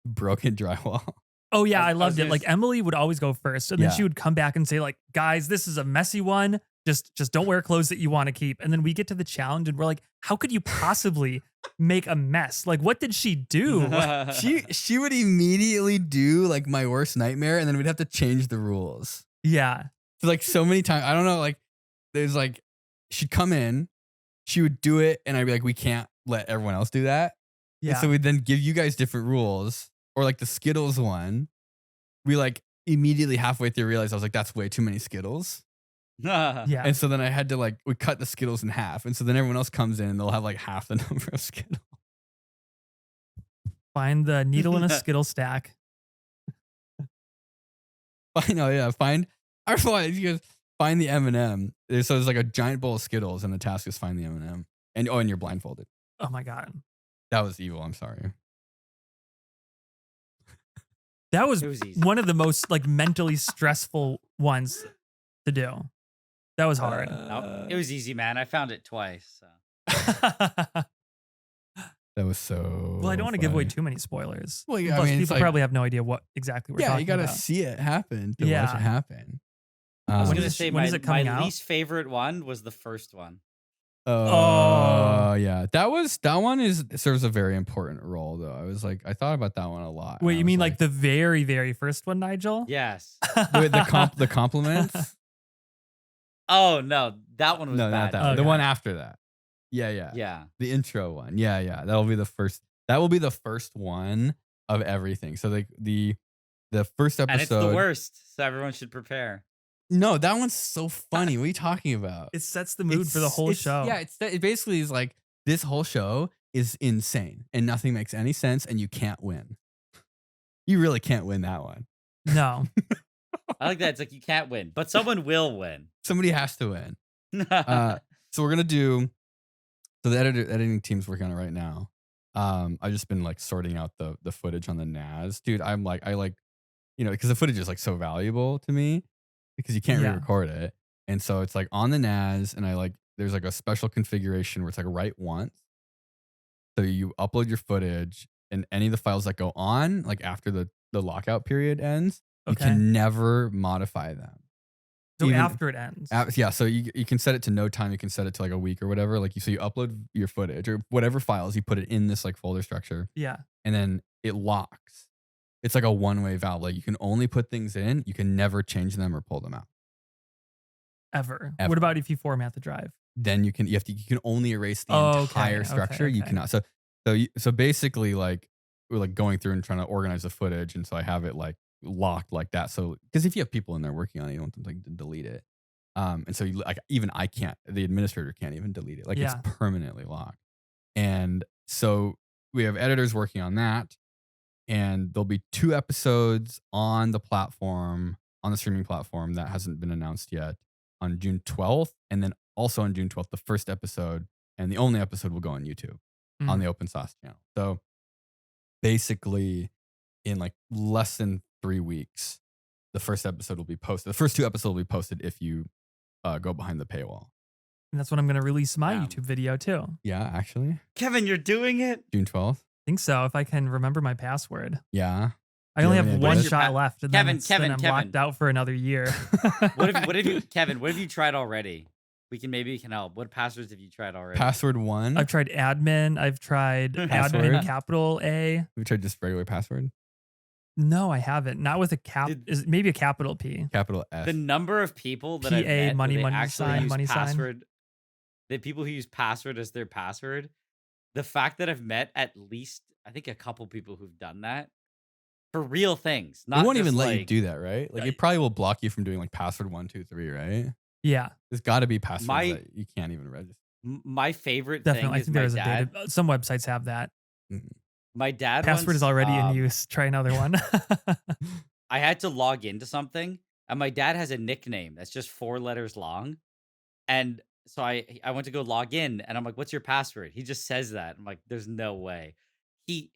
broken drywall. Oh yeah, I I was loved it. gonna Like Emily would always go first, and then Yeah. she would come back and say, like, guys, this is a messy one. Just don't wear clothes that you want to keep. And then we get to the challenge and we're like, how could you possibly make a mess? Like, what did she do? She would immediately do like my worst nightmare, and then we'd have to change the rules. Yeah. So like so many times, I don't know, like there's like she'd come in, she would do it, and I'd be like, we can't let everyone else do that. Yeah. And so we'd then give you guys different rules, or like the Skittles one. We like immediately halfway through realized I was like, that's way too many Skittles. Yeah. And so then I had to like, we cut the Skittles in half. And so then everyone else comes in and they'll have like half the number of Skittles. Find the needle in a Skittle stack. I know, yeah. Find you guys find the M&M. So there's like a giant bowl of Skittles, and the task is find the M&M. And you're blindfolded. Oh my God. That was evil. I'm sorry. That was It was easy. one of the most like mentally stressful ones to do. That was hard. Nope, it was easy, man. I found it twice. So. That was so. Well, I don't want to give away funny. too many spoilers. Well, yeah, I Plus, mean, it's people like- probably have no idea what exactly we're Yeah, talking you gotta about. see it happen to Yeah. watch it happen. I was When gonna is it- say when my, is it coming my out? least favorite one was the first one. Oh yeah, that one serves a very important role though. I thought about that one a lot. Wait, and I you was mean like the very, very first one, Nigel? Yes. the compliments? Oh no, that one was No, bad. not that Oh, one. The okay. one after that. Yeah. Yeah. The intro one. Yeah. That will be the first. That will be the first one of everything. So like the first episode. And it's the worst, so everyone should prepare. No, that one's so funny. What are you talking about? It sets the mood for the whole show. Yeah, it basically is like this whole show is insane and nothing makes any sense and you can't win. You really can't win that one. No. I like that. It's like you can't win, but someone will win. Somebody has to win. So we're gonna do. So the editing team's working on it right now. I've just been like sorting out the footage on the NAS, dude. I like, because the footage is like so valuable to me because you can't Yeah. re-record it, and so it's like on the NAS, and there's like a special configuration where it's like write once. So you upload your footage, and any of the files that go on like after the lockout period ends, you Okay. can never modify them. So even- after it ends. Yeah, so you can set it to no time. You can set it to like a week or whatever. So you upload your footage or whatever files, you put it in this like folder structure, Yeah. and then it locks. It's like a one-way valve. Like you can only put things in. You can never change them or pull them out. Ever. Ever. What about if you format the drive? Then you can only erase the Oh, okay, entire structure. You okay. cannot. So basically, like we're like going through and trying to organize the footage, and so I have it like locked like that. So because if you have people in there working on it, you don't want them like to delete it. And so even I can't. The administrator can't even delete it. Like Yeah. it's permanently locked. And so we have editors working on that, and there'll be 2 episodes on the streaming platform that hasn't been announced yet on June 12th, and then also on June 12th, the first episode and the only episode will go on YouTube on the Open Sauce channel. So basically, in like less than 3 weeks, the first episode will be posted. The first 2 episodes will be posted if you go behind the paywall. And that's when I'm going to release my Wow. YouTube video too. I Yeah, actually, Kevin, you're doing it. June 12th. think so, if I can remember my password. Yeah. I only Yeah, have yeah, one what's your shot left, and Kevin, then I'm Kevin. locked out for another year. What have you, Kevin? What have you tried already? Maybe we can help. What passwords have you tried already? Password 1. I've tried admin. I've tried Password? admin capital A. We tried just regular password. No, I haven't. Not with a Did- is maybe a capital P. Capital S. The number of people that I've PA, met money, who they money actually sign, use money sign. password, the people who use password as their password, the fact that I've met at least I think a couple people who've done that for real things. Not It won't just even let you like- do that, right? Like it probably will block you from doing like password 1, 2, 3, right? Yeah, There's got to be passwords My- that you can't even register. My favorite definitely. thing I is think my there's dad. a data. Some websites have that. My dad Password once, is already in use. Try another one. I had to log into something, and my dad has a nickname that's just 4 letters long, and so I went to go log in, and I'm like, "What's your password?" He just says that. I'm like, "There's no way."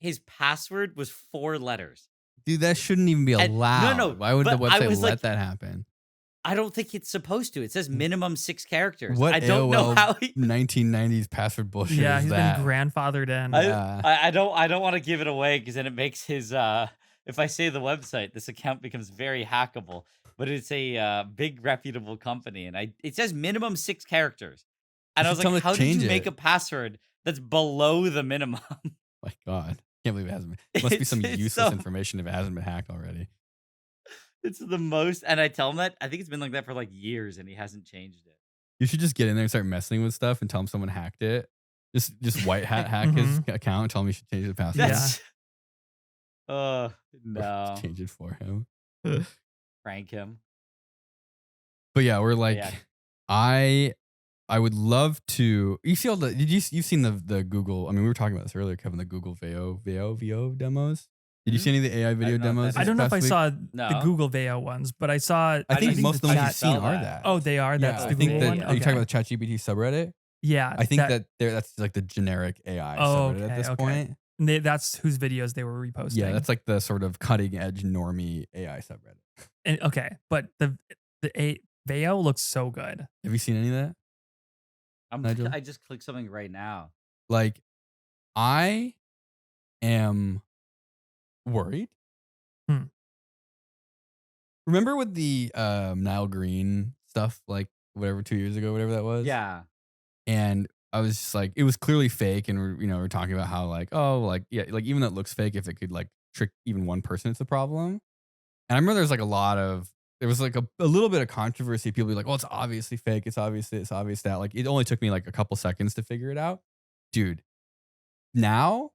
His password was 4 letters. Dude, that shouldn't even be And no, allowed. no, Why would the but I website was like, let that happen? I don't think it's supposed to. It says minimum 6 characters. What I don't know AOL how he 1990s password bullshit Yeah, is he's been that? grandfathered in. Yeah. I don't want to give it away because then it makes his if I say the website, this account becomes very hackable. But it's a big reputable company, and it says minimum 6 characters. You And I should was tell like, them to how did change you make it. a password that's below the minimum? My God. Can't believe it hasn't been. It must be some It's useless so information if it hasn't been hacked already. it's the most, and I tell him that I think it's been like that for like years, and he hasn't changed You should just get in there and start messing with stuff and tell him someone hacked it. Just white hat hack his account and tell him he should change the password. That's Or no, change it for him. prank him. But yeah, we're like, Yeah. I would love to. You see all the? You've seen the Google? I mean, we were talking about this earlier, Kevin. The Google VO demos. Did you see any of the AI video don't know what demos? that I is. don't know if I this past saw week? the No. Google Veo ones, but I saw. I think most of the ones you've seen spell are that. that. Oh, they are. That's Yeah, the I think Google that. one. Are you talking about the ChatGPT subreddit? Yeah, I think that's like the generic AI Oh, subreddit at okay, this okay. point. that's whose videos they were reposting. Yeah, that's like the sort of cutting edge normie AI subreddit. And, okay, but the Veo looks so good. Have you seen any of that? Nigel? I just clicked something right now. Like, I am worried. Remember with the Nile Green stuff, like whatever 2 years ago, whatever that was? Yeah. And I was just like, it was clearly fake, and we're talking about how like, oh, like yeah, like even though it looks fake, if it could like trick even one person, it's a problem. And I remember there was like a little bit of controversy. People be like, oh, it's obviously fake. It's obvious that. Like it only took me like a couple seconds to figure it out. Dude, now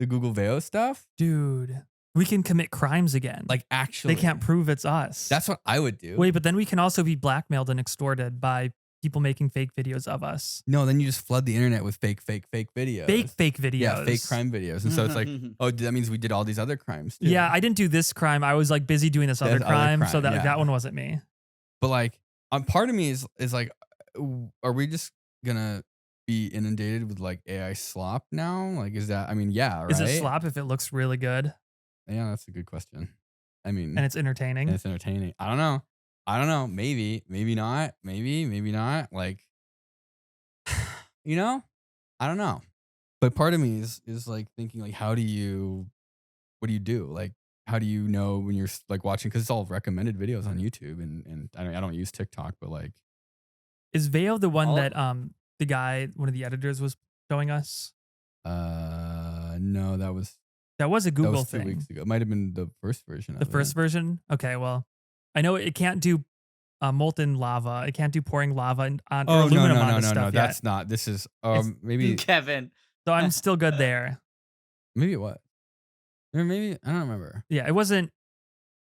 the Google Veo stuff, Dude, we can commit crimes again. like actually, they can't prove it's us. That's what I would do. Wait, but then we can also be blackmailed and extorted by people making fake videos of us. No, then you just flood the internet with fake videos. Fake videos. Yeah, fake crime videos. And so it's like, oh, that means we did all these other crimes too. Yeah, I didn't do this crime. I was like busy doing this other crime, so yeah. that one wasn't me. But like, part of me is like, are we just gonna be inundated with like AI slop now? Like, is that? I mean, yeah, right. Is it slop if it looks really good Yeah, that's a good question. I mean, and it's entertaining? and it's entertaining. I don't know. Maybe not. Maybe not. Like, I don't know. But part of me is like thinking like, what do you do? Like, how do you know when you're like watching? Because it's all recommended videos on YouTube, and I don't use TikTok, but like, Is Veo the one All- that the guy, one of the editors, was showing us? no, that was A Google that was 2 thing. weeks ago. It might have been the first version. The first version? Okay, well, I know it can't do molten lava. It can't do pouring lava on or aluminum on this stuff yet. That's not. This is maybe Kevin. So I'm still good there. maybe it was. Or maybe I don't remember. Yeah, it wasn't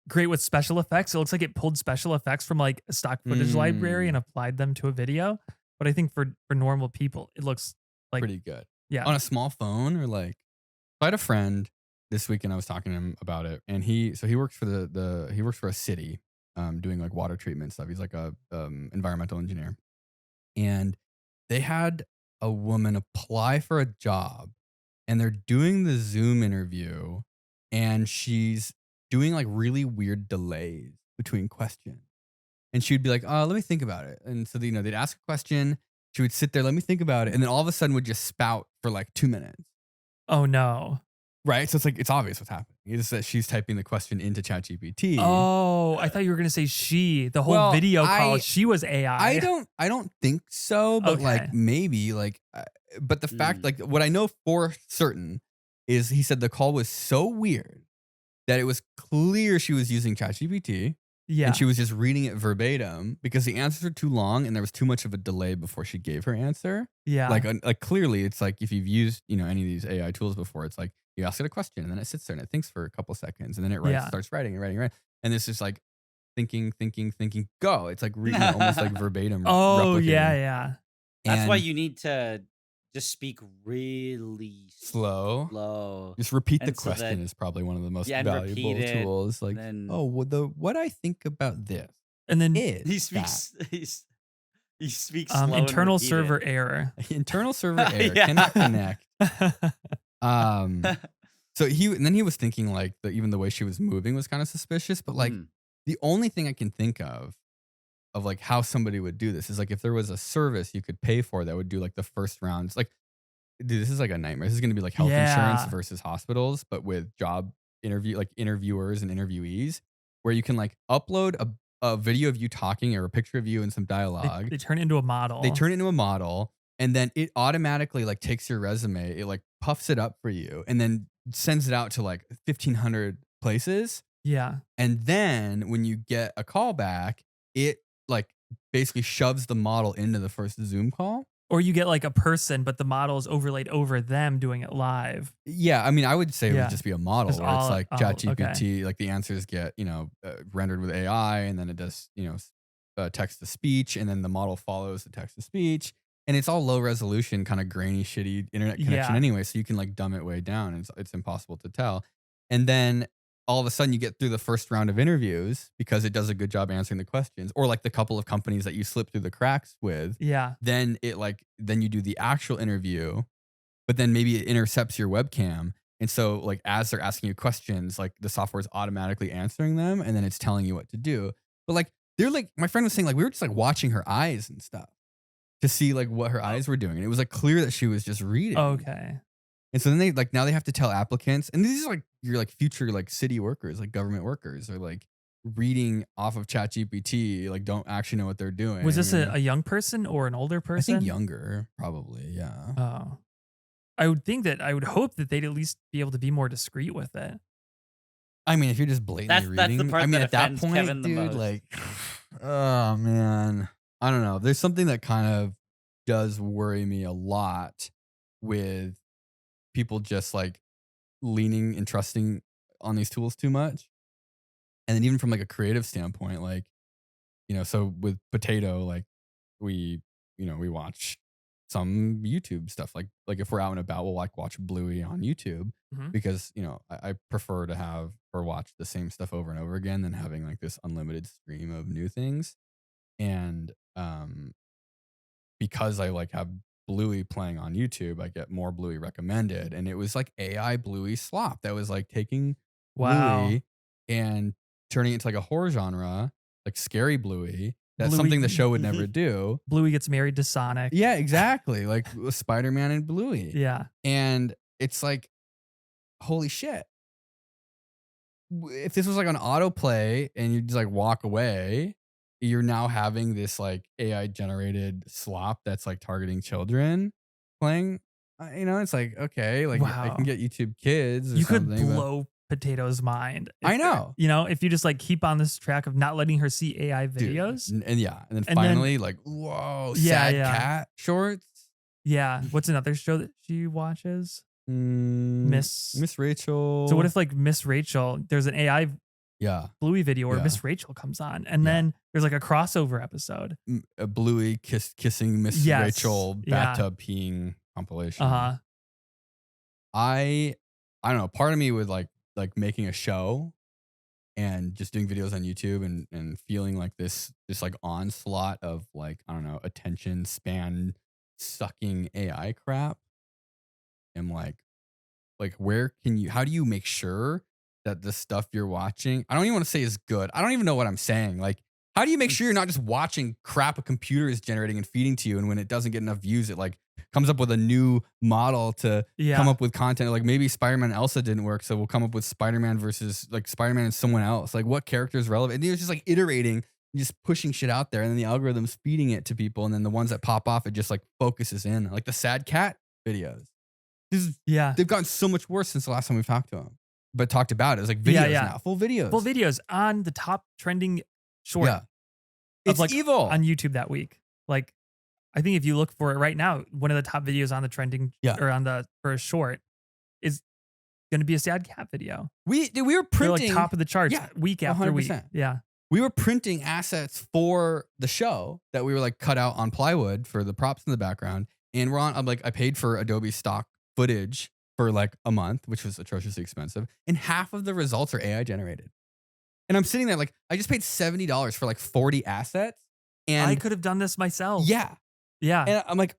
great with special effects. It looks like it pulled special effects from like a stock footage library and applied them to a video. But I think for normal people, it looks like Pretty good. Yeah. On a small phone or like. I had a friend this weekend. I was talking to him about it, and he works for he works for a city, doing like water treatment stuff. He's like a environmental engineer, and they had a woman apply for a job, and they're doing the Zoom interview, and she's doing like really weird delays between questions, and she'd be like, "Oh, let me think about it," and so they'd ask a question, she would sit there, let me think about it, and then all of a sudden would just spout for like 2 minutes. Oh no. Right, so it's like it's obvious what's happening. It's that she's typing the question into ChatGPT. Oh, I thought you were gonna say the whole video call. She was AI. I don't think so, but Okay. like maybe like, but the fact like what I know for certain is he said the call was so weird that it was clear she was using ChatGPT. Yeah. And she was just reading it verbatim because the answers were too long and there was too much of a delay before she gave her answer. Yeah. Like clearly it's like if you've used, any of these AI tools before, it's like you ask it a question and then it sits there and it thinks for a couple seconds and then it starts writing. And this is like thinking, go. It's like reading it almost like verbatim. Oh, replicating. yeah. That's why And you need to just speak really slow. slow. Just repeat the And so question that- is probably one of the most Yeah, and valuable repeat it, tools. Like, then- oh, well, what I think about this And then is He that. speaks. You speak slow and Internal repeat it. server error. Internal server error, Yeah. cannot connect. Um, so and then he was thinking like even the way she was moving was kind of suspicious, but like Mm. the only thing I can think of like how somebody would do this is like if there was a service you could pay for that would do like the first rounds. Like, dude, this is like a nightmare. This is going to be like health insurance Yeah. versus hospitals, but with job interviewers and interviewees, where you can like upload a video of you talking or a picture of you and some dialogue. They turn it into a model. They turn it into a model, and then it automatically like takes your resume, it like puffs it up for you, and then sends it out to like 1,500 places. Yeah. And then when you get a call back, it like basically shoves the model into the first Zoom call. Or you get like a person, but the model is overlaid over them doing it live. Yeah, I mean, I would say it Yeah. would just be a model Just where it's like ChatGPT, okay. like the answers get, rendered with AI, and then it does, text to speech, and then the model follows the text to speech. And it's all low resolution, kind of grainy, shitty internet connection Yeah. anyway. So you can like dumb it way down. And it's impossible to tell. And then all of a sudden you get through the first round of interviews because it does a good job answering the questions, or like the couple of companies that you slip through the cracks with. Yeah. Then then you do the actual interview, but then maybe it intercepts your webcam. And so like as they're asking you questions, like the software is automatically answering them, and then it's telling you what to do. But like they're like, my friend was saying, like we were just like watching her eyes and stuff to see like what her eyes were doing. And it was like clear that she was just reading. Okay. And so then they like, now they have to tell applicants, and these are like your like future like city workers, like government workers, are like reading off of ChatGPT, like don't actually know what they're doing. Was this a young person or an older I person? think younger, probably. Yeah. Oh. I would hope that they'd at least be able to be more discreet with it. I mean, if you're just blatantly That's the reading, part I mean, that at that offends point, Kevin the dude, most. like, oh man, I don't know. There's something that kind of does worry me a lot with people just like leaning and trusting on these tools too much. And then even from like a creative standpoint, like, so with Potato, like we watch some YouTube stuff. Like if we're out and about, we'll like watch Bluey on YouTube Mhm. because, I prefer to have or watch the same stuff over and over again than having like this unlimited stream of new things. And because I like have Bluey playing on YouTube, I get more Bluey recommended. And it was like AI Bluey slop that was like taking Wow. Bluey and turning it into like a horror genre, like scary Bluey. That's Bluey- something the show would never do. Bluey gets married to Sonic. Yeah, exactly. Like Spider-Man and Bluey. Yeah. And it's like, holy shit. If this was like on autoplay and you just like walk away, you're now having this like AI generated slop that's like targeting children playing. It's like, okay, like I Wow. can get YouTube Kids or You something. could but- blow Potato's mind. I know. If you just like keep on this track of not letting her see AI Dude, videos. and then And then- finally, like, whoa, Yeah, sad yeah. cat shorts. Yeah. What's another show that she watches? Miss Rachel. So what if like Miss Rachel, there's an AI Yeah, Bluey video where Yeah. Miss Rachel comes on, and Yeah. then there's like a crossover episode. a Bluey kissing Miss Yes, Rachel yeah. bathtub peeing compilation. Uh-huh. I don't know. Part of me would like making a show and just doing videos on YouTube and feeling like this like onslaught of like, I don't know, attention span sucking AI crap. I'm like how do you make sure that the stuff you're watching, I don't even want to say is good. I don't even know what I'm saying. Like, how do you make sure you're not just watching crap a computer is generating and feeding to you, and when it doesn't get enough views, it like comes up with a new model to Yeah. come up with content? Like maybe Spider-Man and Elsa didn't work, so we'll come up with Spider-Man versus like Spider-Man and someone else. Like what character is relevant? And it's just like iterating, just pushing shit out there, and then the algorithm's feeding it to people, and then the ones that pop off, it just like focuses in, like the sad cat videos. Yeah. They've gotten so much worse since the last time we've talked to them, but talked about it. It's like videos Yeah. now, full videos. Full videos on the top trending short Yeah. It's like evil. on YouTube that week. Like, I think if you look for it right now, one of the top videos on the trending Yeah. or for a short is going to be a sad cat video. We were They're printing like top of the charts Yeah, week after week. 100%. Yeah. we were printing assets for the show that we were like cut out on plywood for the props in the background. And I paid for Adobe stock footage for like a month, which was atrociously expensive. And half of the results are AI generated. And I'm sitting there like, I just paid $70 for like 40 assets. I And could have done this myself. yeah. Yeah. And I'm like,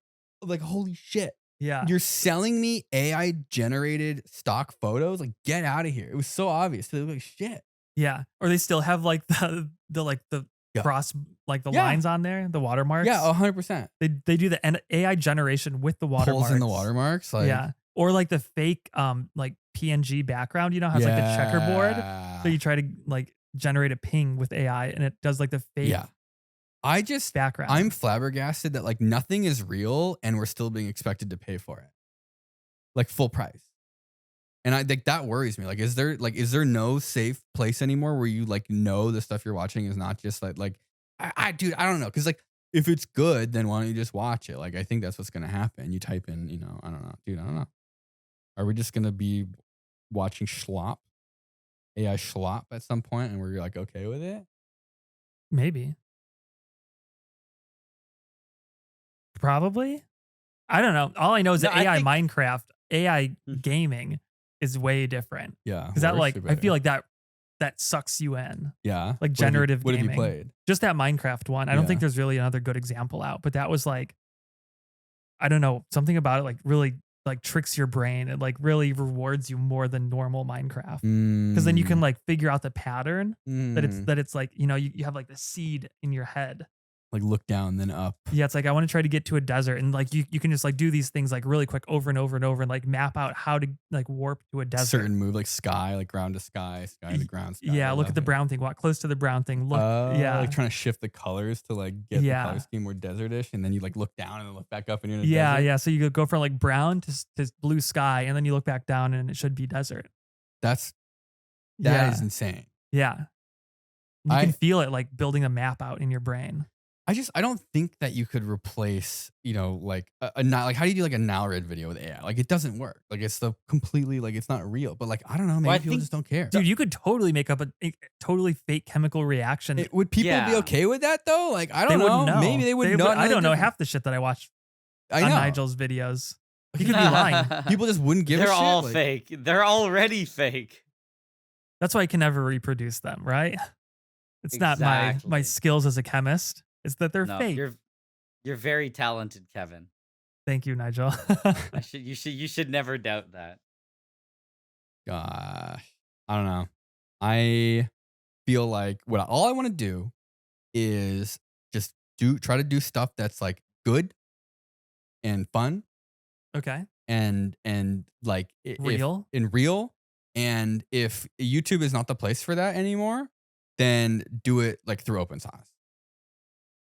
holy shit. Yeah. You're selling me AI generated stock photos? Like, get out of here. It was so obvious. They look like shit. Yeah. Or they still have like the Yeah. cross, like the Yeah. lines on there, the watermarks. Yeah, 100%. They do the AI generation with the Pulls watermarks. in the watermarks. Like, Yeah. Or like the fake like PNG background, has like the checkerboard. So you try to like generate a ping with AI and it does like the fake yeah. background. I'm flabbergasted that like nothing is real and we're still being expected to pay for it. Like full price. And I think that worries me. Like, is there no safe place anymore where you like know the stuff you're watching is not just dude, I don't know. Cause like if it's good, then why don't you just watch it? Like, I think that's what's gonna happen. You type in, I don't know, dude, I don't know. Are we just gonna be watching schlop, AI schlop at some point, and we're like okay with it? Maybe. Probably. I don't know. All I know is No, that I AI think Minecraft, AI gaming is way different. Yeah. Because that worse like or I feel better? like that sucks you in. Yeah. Like generative What have you gaming. played? Just that Minecraft one. I don't Yeah. think there's really another good example out, but that was like, I don't know, something about it like really like tricks your brain. It like really rewards you more than normal Minecraft. Because then you can like figure out the pattern that it's like, you have like the seed in your head. like look down then up. Yeah, it's like I want to try to get to a desert and like you can just like do these things like really quick over and over and over and like map out how to like warp to a desert. Certain move like sky, like ground to sky, sky to ground. Sky. Yeah, I look love at the it. brown thing, walk close to the brown thing. Look, yeah, like trying to shift the colors to like get the Yeah. color scheme more desertish, and then you like look down and then look back up and you're in a yeah, desert. yeah. So you go from like brown to blue sky, and then you look back down and it should be desert. That Yeah, is insane. yeah. You can feel it like building a map out in your brain. I don't think that you could replace, like like how do you do like a NileRed video with AI? Like it doesn't work. Like it's the completely like it's not real. But like I don't know, maybe Well, I people think- just don't care. Dude, you could totally make up a totally fake chemical reaction. Would people be Yeah. okay with that though? Like I They don't wouldn't know. know. Maybe they would not. I don't know half the shit that I watch I on know. Nigel's videos. He could be lying. People just wouldn't give a They're shit. all like, fake. They're already fake. That's why I can never reproduce them, right? It's not my Exactly. skills as a chemist. It's that they're No, fake. you're very talented, Kevin. Thank you, Nigel. You should never doubt that. Gosh, I don't know. I feel like all I want to do is just try to do stuff that's like good and fun Okay. and like Real. real. And if YouTube is not the place for that anymore, then do it like through open source.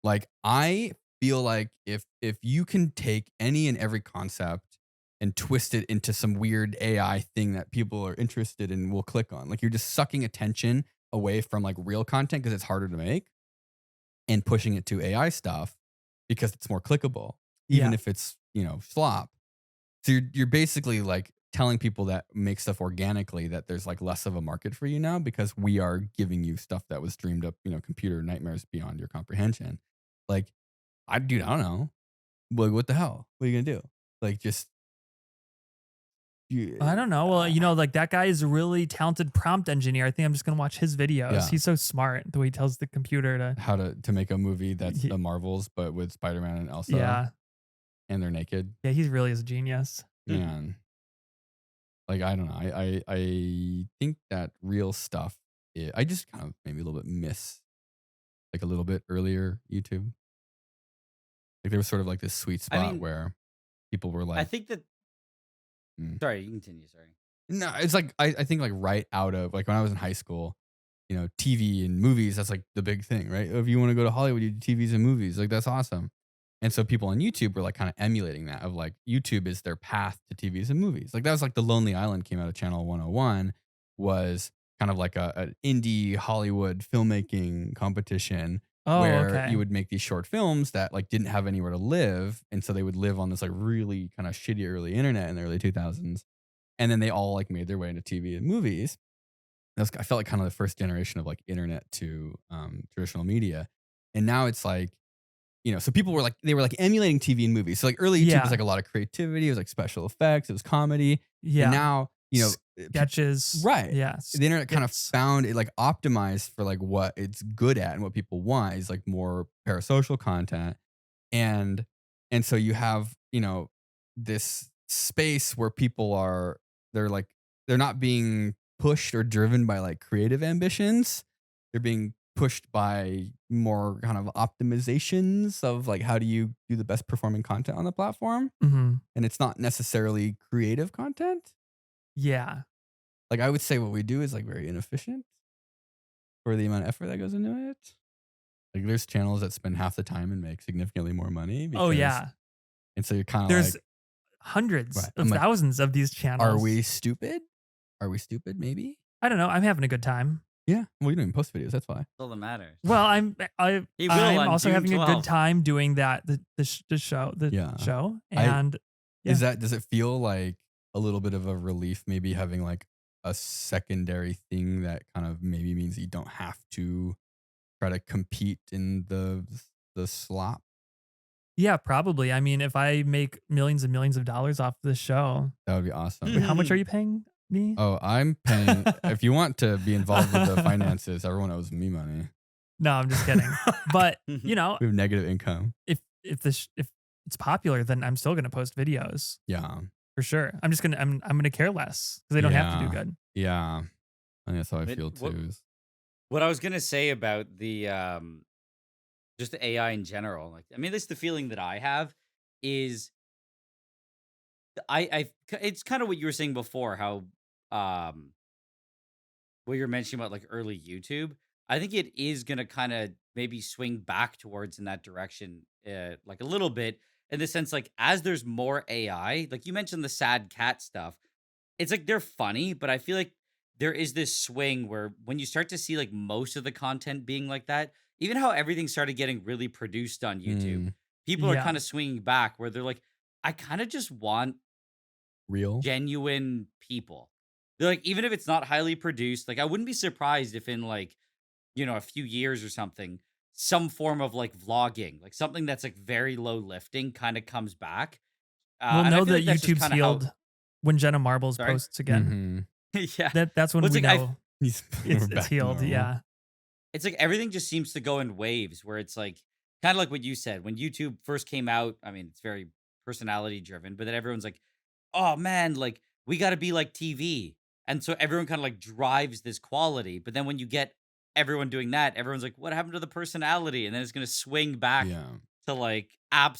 Like I feel like if you can take any and every concept and twist it into some weird AI thing that people are interested in will click on, like you're just sucking attention away from like real content because it's harder to make and pushing it to AI stuff because it's more clickable, even Yeah. if it's, slop. So you're basically like telling people that make stuff organically that there's like less of a market for you now because we are giving you stuff that was dreamed up, computer nightmares beyond your comprehension. Like, I don't know. Like, what the hell? What are you gonna do? Like, just I don't know. Well, like that guy is a really talented prompt engineer. I think I'm just gonna watch his videos. Yeah. He's so smart the way he tells the computer to. how to make a movie that's Ye- the Marvels, but with Spider-Man and Elsa, Yeah, and they're naked. yeah. He really is a genius. Man, like I don't know. I think that real stuff. I just kind of maybe a little bit miss, like a little bit earlier YouTube. Like there was sort of like this sweet I spot mean, where people were I like, think that. Sorry, you continue. Sorry. no, it's like I think like right out of like when I was in high school, TV and movies, that's like the big thing, right? If you want to go to Hollywood, you do TVs and movies. Like that's awesome. And so people on YouTube were like kind of emulating that of like YouTube is their path to TVs and movies. Like that was like the Lonely Island came out of Channel 101 was kind of like an indie Hollywood filmmaking competition Oh, where okay. you would make these short films that like didn't have anywhere to live. And so they would live on this like really kind of shitty early internet in the early 2000s. And then they all like made their way into TV and movies. I felt like kind of the first generation of like internet to traditional media. And now it's like, so people were like, they were like emulating TV and movies. So like early YouTube Yeah. was like a lot of creativity. It was like special effects. It was comedy. Yeah. And now, sketches. Right. Yeah. The internet kind of Skits. found it like optimized for like what it's good at and what people want is like more parasocial content. And so you have, this space where people they're like they're not being pushed or driven by like creative ambitions. They're being pushed by more kind of optimizations of like how do you do the best performing content on the platform? Hmm. And it's not necessarily creative content. Yeah. Like I would say what we do is like very inefficient for the amount of effort that goes into it. Like there's channels that spend half the time and make significantly more money Oh because yeah. and so you're kind of There's like, hundreds right. of I'm like, thousands of these are channels. we stupid? Are we stupid? Maybe. I don't know. I'm having a good time. Yeah. Well, you don't even post videos. That's why. That's all that matters. Well, He will I'm on also June having a good 12th. time doing that the Yeah. show I and yeah. does it feel like a little bit of a relief maybe having like a secondary thing that kind of maybe means you don't have to try to compete in the slop? Yeah, probably. I mean, if I make millions and millions of dollars off this show, That would be awesome. wait, how much are you paying me? Oh, I'm paying. If you want to be involved with the finances, everyone owes me money. No, I'm just kidding. But We have negative income. if if it's popular, then I'm still gonna post videos Yeah. for sure. I'm gonna care less because they don't have to do Yeah. good. Yeah. I think that's how I But feel too. what I was gonna say about the just the AI in general, like I mean, this the feeling that I have is it's kind of what you were saying before, how um what you're mentioning about like early YouTube. I think it is gonna kind of maybe swing back towards in that direction, like a little bit, in the sense like as there's more AI, like you mentioned the sad cat stuff. It's like they're funny, but I feel like there is this swing where when you start to see like most of the content being like that, even how everything started getting really produced on YouTube, Mm, people are Yeah. kind of swinging back where they're like, I kind of just want real. genuine people. They're like, even if it's not highly produced, like I wouldn't be surprised if in like, a few years or something, some form of like vlogging, like something that's like very low lifting kind of comes back. We'll And I know feel that like that's just YouTube's kind of how, healed when Jenna Marbles sorry. posts again. Mm-hmm. Yeah. That's when Well, it's we like know We're it's back to healed. normal. Yeah. it's like everything just seems to go in waves where it's like kind of like what you said when YouTube first came out. I mean, it's very personality driven, but then everyone's like, oh man, like we got to be like TV. And so everyone kind of like drives this quality. But then when you get everyone doing that, everyone's like, what happened to the personality? And then it's going to swing back Yeah. to like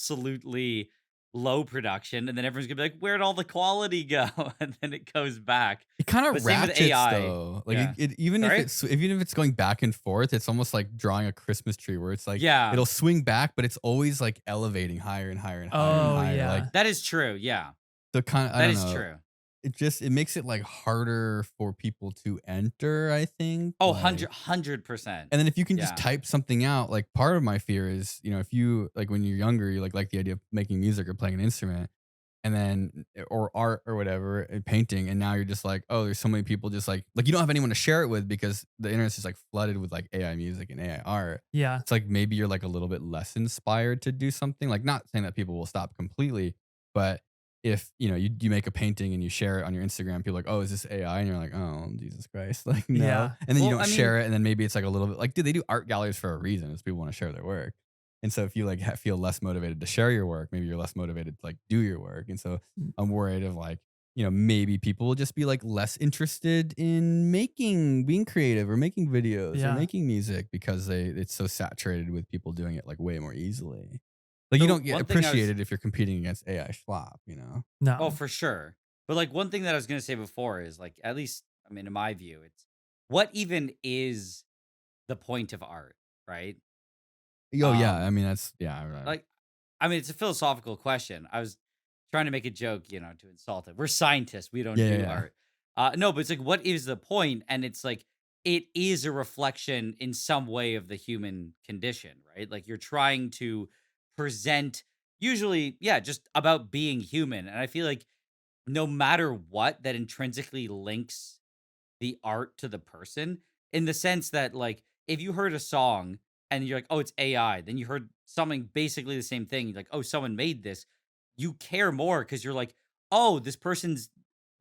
absolutely low production. And then everyone's going to be like, where'd all the quality go? And then it goes back. It kind But of same with ratchets AI. though. Like Yeah. even if Sorry? it's going back and forth, it's almost like drawing a Christmas tree where it's like Yeah. it'll swing back, but it's always like elevating higher and higher and higher and Oh higher. yeah. Like That is true. Yeah. the kind of I That don't is know. true. It makes it like harder for people to enter, I think. Oh, Like 100%. and then if you can just Yeah. type something out, like part of my fear is, if you like when you're younger, you like the idea of making music or playing an instrument and then or art or whatever, painting, and now you're just like, oh, there's so many people just like you don't have anyone to share it with because the internet's just like flooded with like AI music and AI art. Yeah. It's like maybe you're like a little bit less inspired to do something. Like not saying that people will stop completely, but if you make a painting and you share it on your Instagram, people are like, oh, is this AI? And you're like, oh, Jesus Christ, like no. Yeah. And then you Well, don't I share mean, it, and then maybe it's like a little bit like, dude, they do art galleries for a reason. It's people want to share their work. And so if you like feel less motivated to share your work, maybe you're less motivated to like do your work. And so Mm. I'm worried of like, maybe people will just be like less interested in being creative or making videos or Yeah. making music because it's so saturated with people doing it like way more easily. Like you so don't get one thing I was, appreciated if you're competing against AI schlop, oh, No. for sure. But like one thing that I was going to say before is like, at least, I mean, in my view, it's what even is the point of art, right? Oh yeah, I Um, mean that's yeah, right. like, I mean, it's a philosophical question. I was trying to make a joke, to insult it. We're scientists. We don't Yeah, yeah, do yeah. art. No, but it's like, what is the point? And it's like, it is a reflection in some way of the human condition, right? Like you're trying to present, usually, yeah, just about being human. And I feel like no matter what, that intrinsically links the art to the person in the sense that like if you heard a song and you're like, oh, it's AI, then you heard something basically the same thing, you're like, oh, someone made this, you care more because you're like, oh, this person's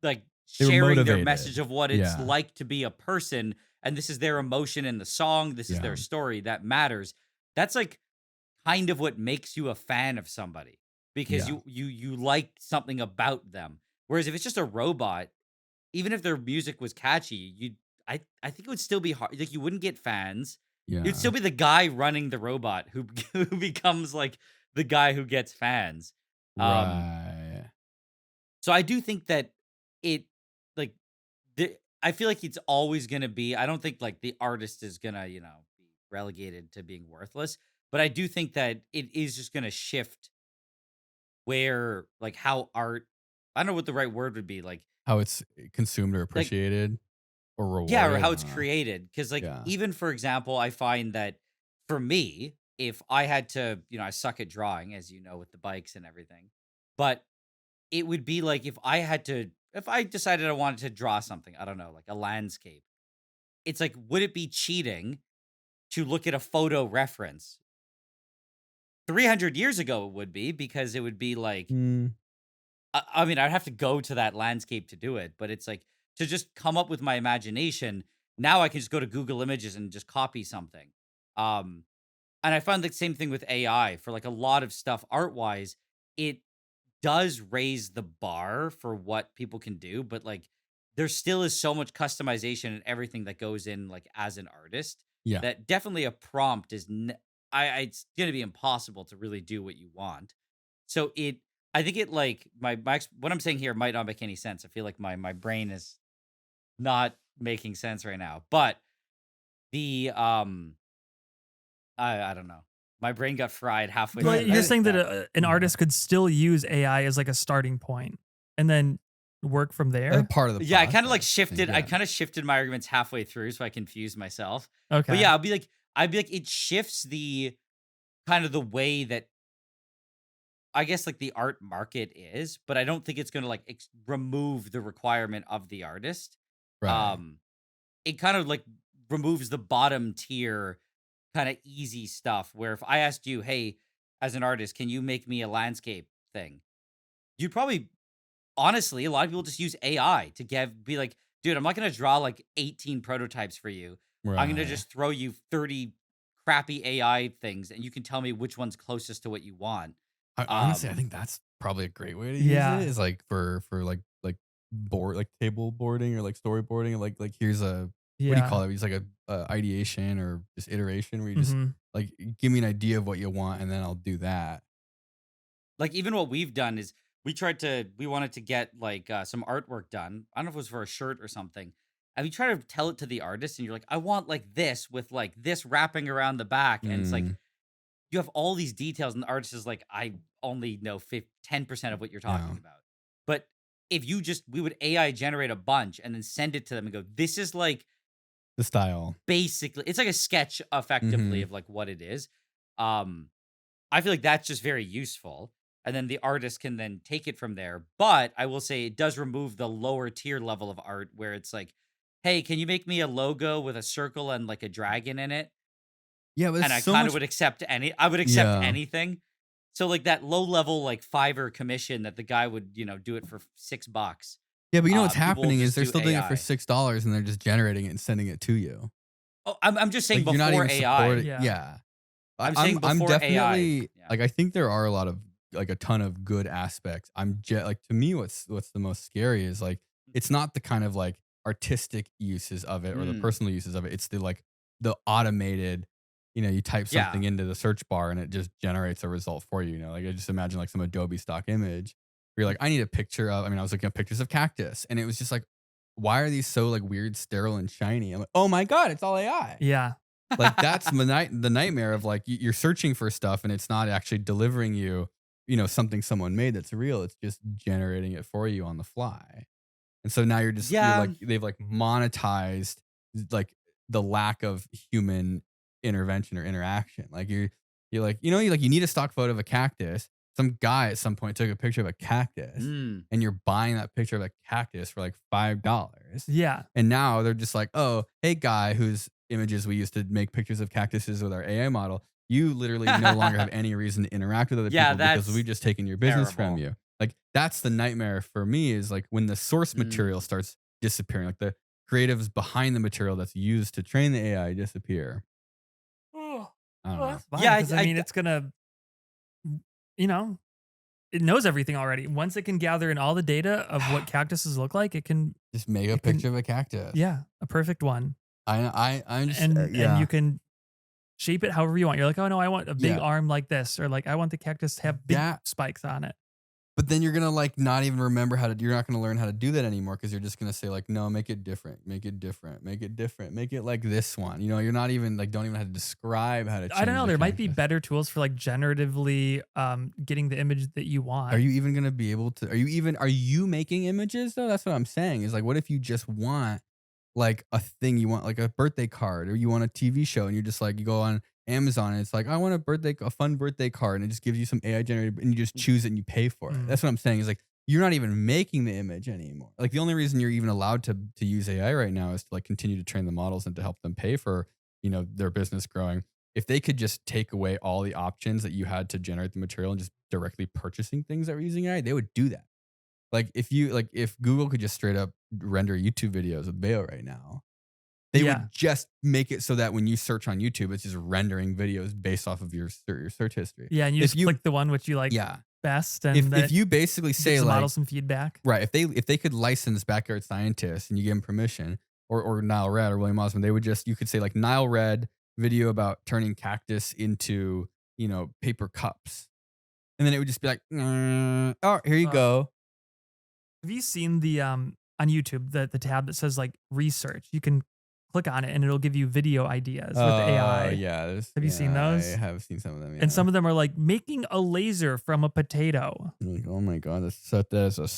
like They were sharing their message motivated. of what it's Yeah. like to be a person, and this is their emotion in the song, this is Yeah. their story that matters. That's like kind of what makes you a fan of somebody because Yeah. you like something about them. Whereas if it's just a robot, even if their music was catchy, I think it would still be hard. Like you wouldn't get fans. You'd Yeah. still be the guy running the robot who who becomes like the guy who gets fans. Um, Right. so I do think that it like I feel like it's always gonna be. I don't think like the artist is gonna be relegated to being worthless, but I do think that it is just gonna shift where like how art. I don't know what the right word would be How it's consumed or like appreciated or yeah, or rewarded. how I it's don't know. created. Because like Yeah. even for example, I find that for me, if I had to, I suck at drawing, as you know, with the bikes and everything, but it would be like if I decided I wanted to draw something, I don't know, like a landscape. It's like, would it be cheating to look at a photo reference? 300 years ago, it would be because it would be like, Mm, I mean, I'd have to go to that landscape to do it, but it's like to just come up with my imagination. Now I can just go to Google Images and just copy something. Um, and I found the same thing with AI for like a lot of stuff art wise. It does raise the bar for what people can do, but like there still is so much customization and everything that goes in like as an artist yeah. that definitely a prompt is it's going to be impossible to really do what you want. So I think it like what I'm saying here might not make any sense. I feel like my brain is not making sense right now. But the I don't know. My brain got fried halfway Well, through you're that saying that that an Yeah. artist could still use AI as like a starting point and then work from As a there? part of the Yeah, I kind of like process, I think, shifted. I yeah. kind of shifted my arguments halfway through, so I confused myself. But Okay. yeah, I'd be like, it shifts the kind of the way that I guess like the art market is, but I don't think it's going to like remove the requirement of the artist. Right. Um, it kind of like removes the bottom tier kind of easy stuff. Where if I asked you, hey, as an artist, can you make me a landscape thing? You'd probably honestly, a lot of people just use AI to be like, dude, I'm not gonna draw like 18 prototypes for you. I'm gonna Right. just throw you 30 crappy AI things, and you can tell me which one's closest to what you want. Honestly, I Um, think that's probably a great way to use it. Yeah. Is like for board like table boarding or like storyboarding. Like here's a what do you Yeah. call it? It's like a ideation or just iteration where you just Mhm. like give me an idea of what you want and then I'll do that. like even what we've done is we wanted to get like some artwork done. I don't know if it was for a shirt or something. And we try to tell it to the artist, and you're like, I want like this with like this wrapping around the back, and it's like Mm, you have all these details, and the artist is like, I only know 10% of what you're yeah. talking about. But if we would AI generate a bunch and then send it to them and go, this is like The style. basically, it's like a sketch effectively Hmm. of like what it is. Um, I feel like that's just very useful. And then the artist can then take it from there. But I will say it does remove the lower tier level of art where it's like, hey, can you make me a logo with a circle and like a dragon in it? Yeah, but And it's I so kind of much. would I would accept Yeah. anything. So like that low level like Fiverr commission that the guy would, do it for $6. Yeah, but you know what's People will happening is just they're do still doing it for AI. $6 and they're just generating it and sending it to you. Oh, I'm just saying Like you're not before even AI. supporting. Yeah. Yeah. I'm saying I'm before AI. definitely Yeah. like I think there are a lot of like a ton of good aspects. Like to me what's the most scary is like it's not the kind of like artistic uses of it or the Mm, personal uses of it. It's the like the automated, you type yeah. something into the search bar and it just generates a result for you, Like I just imagine like some Adobe stock image. Where you're like, I need a picture of, I mean, I was looking at pictures of cactus and it was just like, why are these so like weird, sterile and shiny? I'm like, oh my God, it's all AI. Yeah. Like that's the nightmare of like you're searching for stuff and it's not actually delivering you, something someone made that's real. It's just generating it for you on the fly. And so now you're Yeah. like they've like monetized like the lack of human intervention or interaction. Like you're like, you need a stock photo of a cactus. Some guy at some point took a picture of a cactus Mm. and you're buying that picture of a cactus for like $5. Yeah. And now they're just like, oh, hey, guy whose images we used to make pictures of cactuses with our AI model, you literally no longer have any reason to interact with other Yeah, people because we've that's just taken your business from terrible. you. Like that's the nightmare for me is like when the source material Mm. starts disappearing, like the creatives behind the material that's used to train the AI disappear. Oh, I don't well, know. that's fine Yeah, because I mean, it's gonna, you know, it knows everything already. Once it can gather in all the data of what cactuses look like, Just make a it can, picture of a cactus. yeah, a perfect one, I'm just and yeah. you can shape it however you want. You're like, oh no, I want a big Yeah. arm like this, or like I want the cactus to have big That spikes on it. But then you're gonna like not even remember you're not gonna learn how to do that anymore because you're just gonna say like, no, make it different, make it different, make it different, make it like this one. You know, you're not even like don't even have to describe how to I don't change know. the There might be cactus. better tools for like generatively getting the image that you Are want. you even gonna be able to are you making images though? That's what I'm saying. Is like what if you just want like a thing you want like a birthday card or you want a TV show and you're just like you go on Amazon and it's like I want a fun birthday card and it just gives you some AI generated and you just choose it and you pay for it. Mm. That's what I'm saying is like you're not even making the image anymore. Like the only reason you're even allowed to use AI right now is to like continue to train the models and to help them pay for, you know, their business growing. If they could just take away all the options that you had to generate the material and just directly purchasing things that were using AI, they would do that. If Google could just straight up render YouTube videos with Veo right now, they Yeah. would just make it so that when you search on YouTube, it's just rendering videos based off of your search history. Yeah, and you If just you click the one which you like yeah, best, and if you basically say gives the like model some feedback. right, if they could license backyard scientists and you give them permission, or NileRed or William Osman, they would just you could say like NileRed video about turning cactus into paper cups, and then it would just be like, oh, here you Uh, go. Have you seen the on YouTube the tab that says like research? You can click on it and it'll give you video ideas with AI. Yeah. Have you seen I those? have seen some of them. Yeah. And some of them are like making a laser from a potato. You're like, oh my god, that's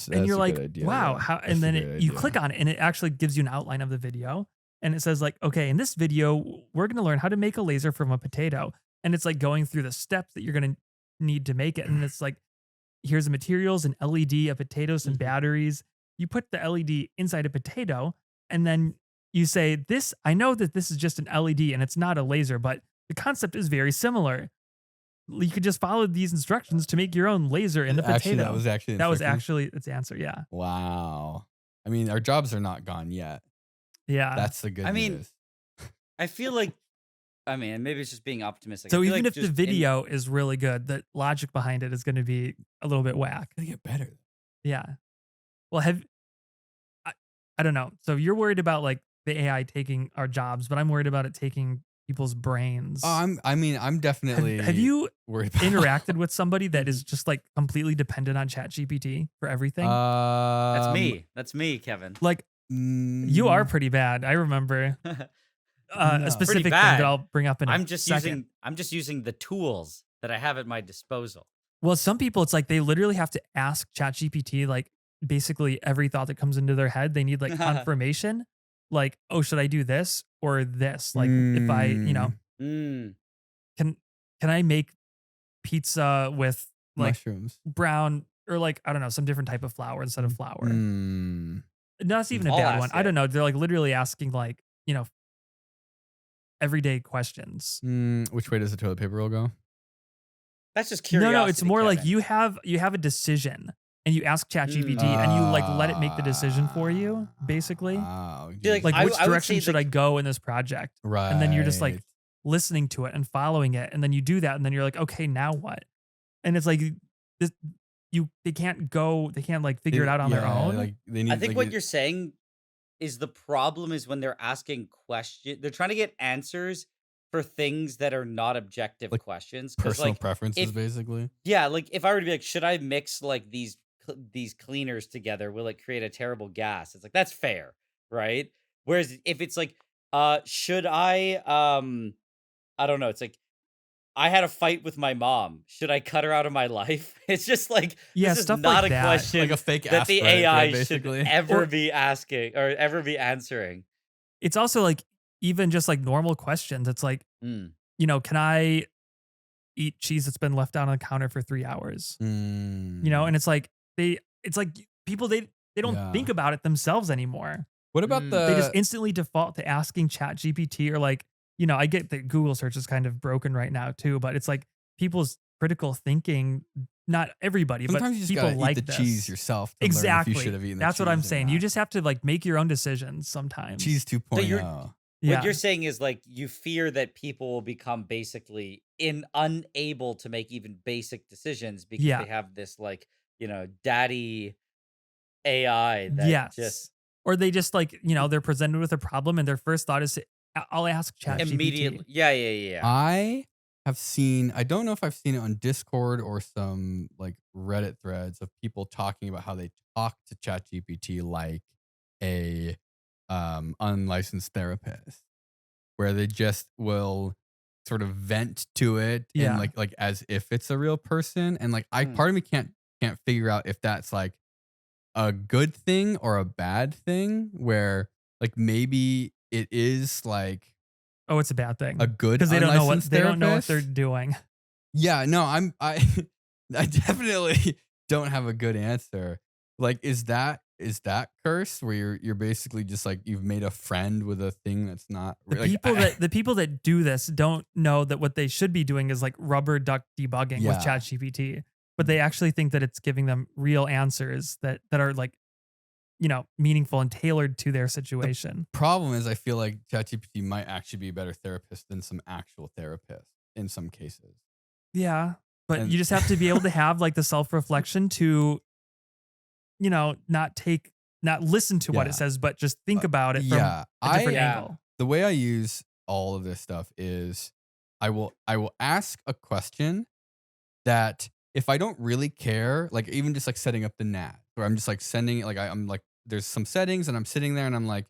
And you're a like, good idea. wow, yeah. how? That's And a then great you idea. click on it and it actually gives you an outline of the video. And it says like, okay, in this video, we're going to learn how to make a laser from a potato. And it's like going through the steps that you're going to need to make it. And it's like, here's the materials, an LED, a potato, some batteries. You put the LED inside a potato and then you say, this, I know that this is just an LED and it's not a laser, but the concept is very similar. You could just follow these instructions to make your own laser in the potato. Actually, that was actually That was instructions? actually its answer. Yeah. Wow. I mean, our jobs are not gone yet. Yeah. That's the good I mean, news. I feel like, I mean, maybe it's just being optimistic. So I feel even like if the just in- video is really good, the logic behind it is going to be a little bit whack. It's gonna get better. Yeah. Well, I don't know. So you're worried about like the AI taking our jobs, but I'm worried about it taking people's brains. Oh, I'm definitely have you worried about interacted with somebody that is just like completely dependent on ChatGPT for everything? that's me. That's me, Kevin. Like you are pretty bad. I remember No. a specific thing bad. that I'll bring up in a I'm just second. using the tools that I have at my disposal. Well, some people, it's like they literally have to ask ChatGPT like basically every thought that comes into their head. They need like confirmation, like, oh, should I do this or this? Like, if I, Mm. can I make pizza with like mushrooms. brown or like I don't know some different type of flour instead of flour? No, that's even a I'll bad one. ask I it. don't know. They're like literally asking like everyday questions. Which way does the toilet paper roll go? That's just curiosity. No, it's more like Kevin. you have a decision and you ask ChatGPT and you like let it make the decision for you, basically. Be like, Like I- which I would direction say, should I go in this project? right. And then you're just like listening to it and following it, and then you do that, and then you're like, okay, now what? And it's like this, they can't like figure it out on their own. Like they need. I think like, what you're saying is the problem is when they're asking questions, they're trying to get answers for things that are not objective Like questions. 'Cause, personal like, preferences, if- basically. yeah, like if I were to be like, should I mix like these cleaners together? Will it create a terrible gas? It's like that's fair, right? Whereas if it's like, should I don't know. It's like I had a fight with my mom. Should I cut her out of my life? It's just like Yeah, this is stuff not like a that. question Like a fake that the aspirin, AI right, should basically. ever Or- be asking or ever be answering. It's also like even just like normal questions. It's like, Mm. can I eat cheese that's been left out on the counter for 3 hours? And it's like people they don't Yeah. think about it themselves anymore. What about the? They just instantly default to asking ChatGPT or like, I get that Google search is kind of broken right now too, but it's like people's critical thinking. Not everybody, but Sometimes you just people gotta eat like the cheese this. yourself to learn if you should Exactly. have eaten the That's what I'm cheese or saying. You not. just have to like make your own decisions sometimes. Cheese So you're 2.0. what you're Yeah. saying is like you fear that people will become basically unable to make even basic decisions because Yeah. they have this like, daddy AI that just Yes. Or they just like, they're presented with a problem and their first thought is, I'll ask Yeah. immediately. ChatGPT. Yeah, yeah, yeah. I have seen, I don't know if I've seen it on Discord or some like Reddit threads of people talking about how they talk to ChatGPT like a unlicensed therapist, where they just will sort of vent to it and Yeah. like as if it's a real person. And like I Mm. part of me can't figure out if that's like a good thing or a bad thing, where like maybe it is like Oh, it's a bad a thing good because unlicensed they don't know what they're therapist. doing. Yeah, no, I I definitely don't have a good answer. Like, is that cursed where you're basically just like you've made a friend with a thing that's not The like people that the people that do this don't know that what they should be doing is like rubber duck debugging with yeah. ChatGPT, but they actually think that it's giving them real answers that are like, meaningful and tailored to their situation. Problem is I feel like ChatGPT might actually be a better therapist than some actual therapist in some cases. Yeah, but And you just have to be able to have like the self-reflection to, not listen to what it yeah. says, but just think about it from Yeah. a different Yeah. angle. The way I use all of this stuff is I will ask a question that if I don't really care, like even just like setting up the NAT, where I'm just like sending it, like I'm like, there's some settings and I'm sitting there and I'm like,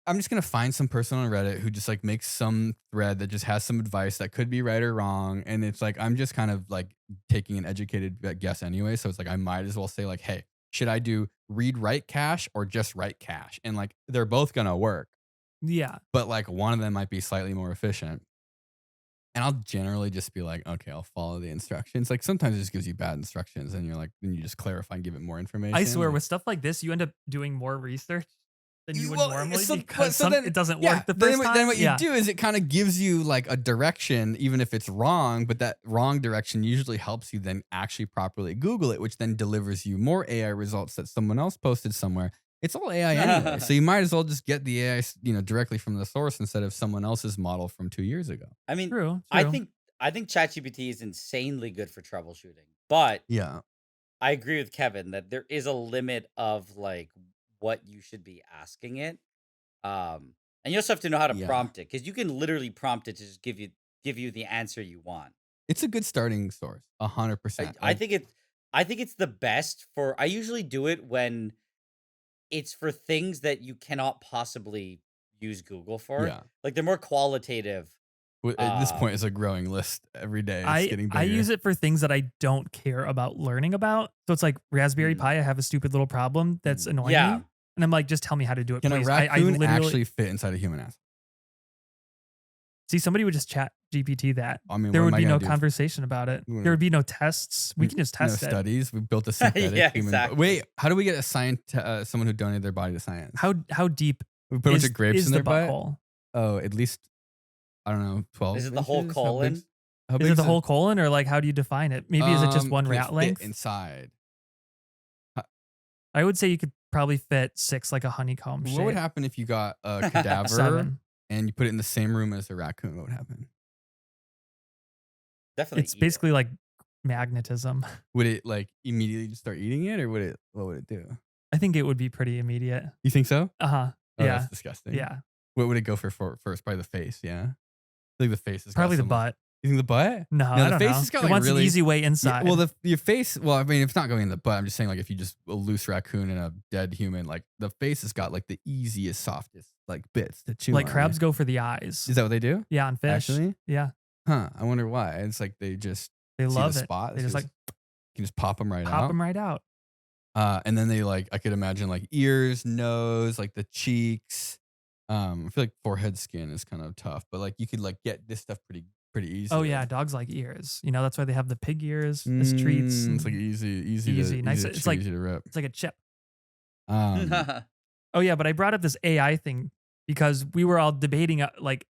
I'm just gonna find some person on Reddit who just like makes some thread that just has some advice that could be right or wrong. And it's like I'm just kind of like taking an educated guess anyway. So it's like I might as well say like, hey, should I do read write cache or just write cache? And like they're both gonna work, Yeah. but like one of them might be slightly more efficient. And I'll generally just be like, okay, I'll follow the instructions. Like sometimes it just gives you bad instructions and you're like, then you just clarify and give it more information. I swear Like, with stuff like this, you end up doing more research than you would well, normally so, because so then, it doesn't yeah, work the first time. then what you Yeah. do is it kind of gives you like a direction, even if it's wrong, but that wrong direction usually helps you then actually properly Google it, which then delivers you more AI results that someone else posted somewhere. It's all AI anyway. So you might as well just get the AI, directly from the source instead of someone else's model from 2 years ago. I mean, True. I True. think I think ChatGPT is insanely good for troubleshooting, but Yeah. I agree with Kevin that there is a limit of like what you should be asking it. And you also have to know how to Yeah. prompt it because you can literally prompt it to just give you the answer you want. It's a good starting source. I, 100%. I think it I think it's the best for I usually do it when it's for things that you cannot possibly use Google for. Yeah. Like they're more qualitative. At this point, Um it's a growing list every day. It's I getting I use bigger. it for things that I don't care about learning about. So it's like Raspberry mm, Pi. I have a stupid little problem that's annoying me, yeah. and I'm like, just tell me how to do it, Can a please. I raccoon literally actually fit inside a human ass? see somebody would just chat GPT that. I mean, There what would am I be gonna no do? conversation about it. We're There would gonna- be no tests. We can just test it. studies. We built a synthetic Yeah, human. exactly. Wait, how do we get someone who donated their body to science? How deep We put a bunch of grapes is in the their butt? butthole? Oh, at least, I don't know, 12 Is it the whole inches? colon? How Is big it the whole colon or like how do you define it? Maybe is it just one can it rat fit length? inside? I would say you could probably fit 6 like a honeycomb What shape. would happen if you got a cadaver 7. and you put it in the same room as a raccoon? What would happen? Definitely It's eat it. basically like magnetism. Would it like immediately just start eating it, or what would it do? I think it would be pretty immediate. You think so? Uh-huh. Oh, Yeah. that's disgusting. Yeah. What would it go for first? Probably the face. Yeah, I think the face is Probably the butt. You think the butt? No, No, I the don't face know. has got, It like, wants really- an easy way Yeah, inside. well, your face. Well, I mean, if it's not going in the butt, I'm just saying, like, if you just a loose raccoon and a dead human, like the face has got like the easiest, softest like bits to chew. like on, crabs right? go for the eyes. Is that what they do? Yeah, on fish. Actually, Yeah. huh? I wonder why. It's like they just They see love the it. spot. They just like you can just pop them right pop out. them right out. And then they like, I could imagine like ears, nose, like the cheeks. I feel like forehead skin is kind of tough, but like you could like get this stuff pretty easily. Oh yeah, dogs like ears. That's why they have the pig ears as treats. It's like easy, Easy, nice. To It's chew, like- easy to rip. It's like a chip. Um, Oh yeah, but I brought up this AI thing because we were all debating like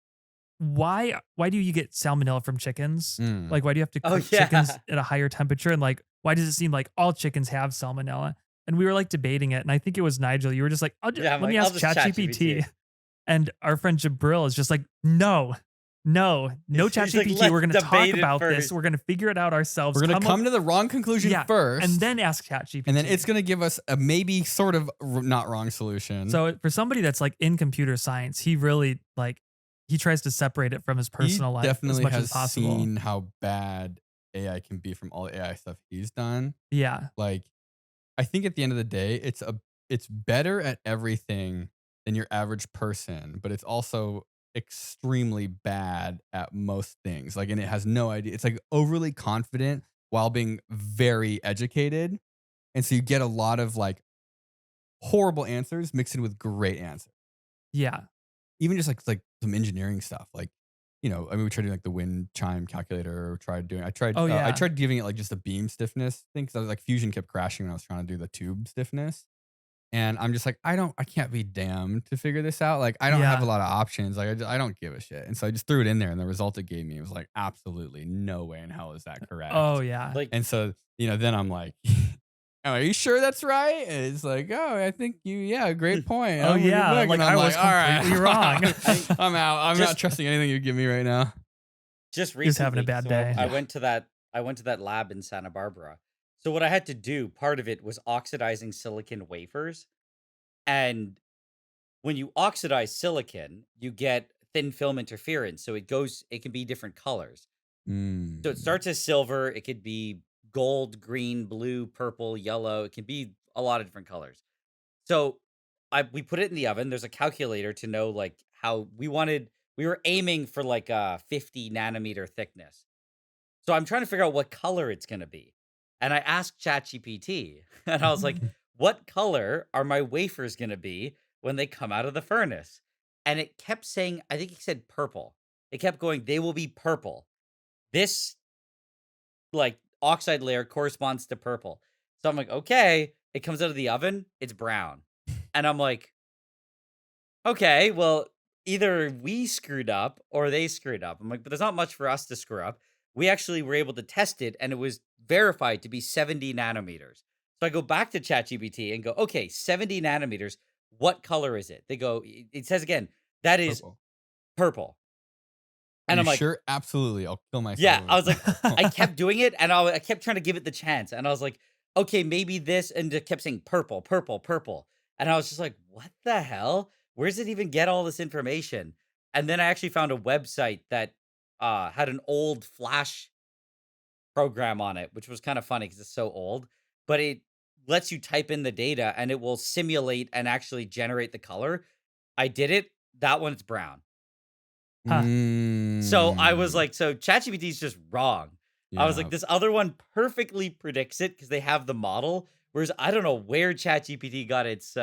why do you get salmonella from chickens? Mm. Like, why do you have to Oh cook chickens yeah. at a higher temperature? And like, why does it seem like all chickens have salmonella? And we were like debating it. And I think it was Nigel. You were just like, Yeah, I'm let me like, I'll ask just chat ChatGPT. GPT. And our friend Jabril is just like, no, no He's like, ChatGPT. We're let's going to talk debate it about this. first. We're going to figure it out ourselves. We're gonna Come up, come to the wrong conclusion yeah, and first, then ask and then ChatGPT. it's gonna give us a maybe sort of not wrong solution. So for somebody that's like in computer science, he really like he tries to separate it from his He personal life as definitely much as has possible. seen how bad AI can be from all the AI stuff he's done. Yeah. Like, I think at the end of the day, it's better at everything than your average person, but it's also extremely bad at most things. Like, and it has no idea. It's like overly confident while being very educated. And so you get a lot of like horrible answers mixed in with great answers. Yeah. Even just like some engineering stuff. Like, I mean, we tried doing like the wind chime calculator. Or tried doing. Oh I yeah. tried giving it like just a beam stiffness thing because I was like Fusion kept crashing when I was trying to do the tube stiffness. And I'm just like, I can't be damned to figure this out. Like, I don't have a Yeah. lot of options. Like, I don't give a shit. And so I just threw it in there, and the result it gave me was like, absolutely no way in hell is that Oh correct. yeah. Like, And so, then I'm like, "Oh, are you sure that's right?" And it's like, "Oh, I think yeah, great point. Oh I'm with you yeah. back." Like And I'm I was like, "All right, completely wrong. I I'm out. I'm not just trusting anything you give me right now." just He was having a recently. bad So day. I Yeah. went to that lab in Santa Barbara. So what I had to do, part of it was oxidizing silicon wafers. And when you oxidize silicon, you get thin film interference. So it can be different colors. So it Mm. starts as silver. It could be gold, green, blue, purple, yellow. It can be a lot of different colors. So we put it in the oven. There's a calculator to know like how we were aiming for like a 50 nanometer thickness. So I'm trying to figure out what color it's gonna be. And I asked ChatGPT, and I was like, what color are my wafers gonna be when they come out of the furnace? And it kept saying, I think it said purple. It kept going, they will be purple. This like oxide layer corresponds to purple. So I'm like, okay. It comes out of the oven, it's brown. And I'm like, okay, well, either we screwed up or they screwed up. I'm like, but there's not much for us to screw up. We actually were able to test it and it was verified to be 70 nanometers. So I go back to ChatGPT and go, okay, 70 nanometers. What color is it? They go, it says again, that is Purple. purple. Are And you I'm like, sure? Absolutely. I'll kill myself yeah, over I was like, purple. I kept doing it and I kept trying to give it the chance. And I was like, okay, maybe this. And it kept saying purple, purple, purple. And I was just like, what the hell? Where does it even get all this information? And then I actually found a website that had an old Flash program on it, which was kind of funny because it's so old, but it lets you type in the data and it will simulate and actually generate the color. I did it. That one's brown. Huh. So I was Mm. like, so ChatGPT is just wrong. I was like, Yeah. this other one perfectly predicts it because they have the model. Whereas I don't know where ChatGPT got its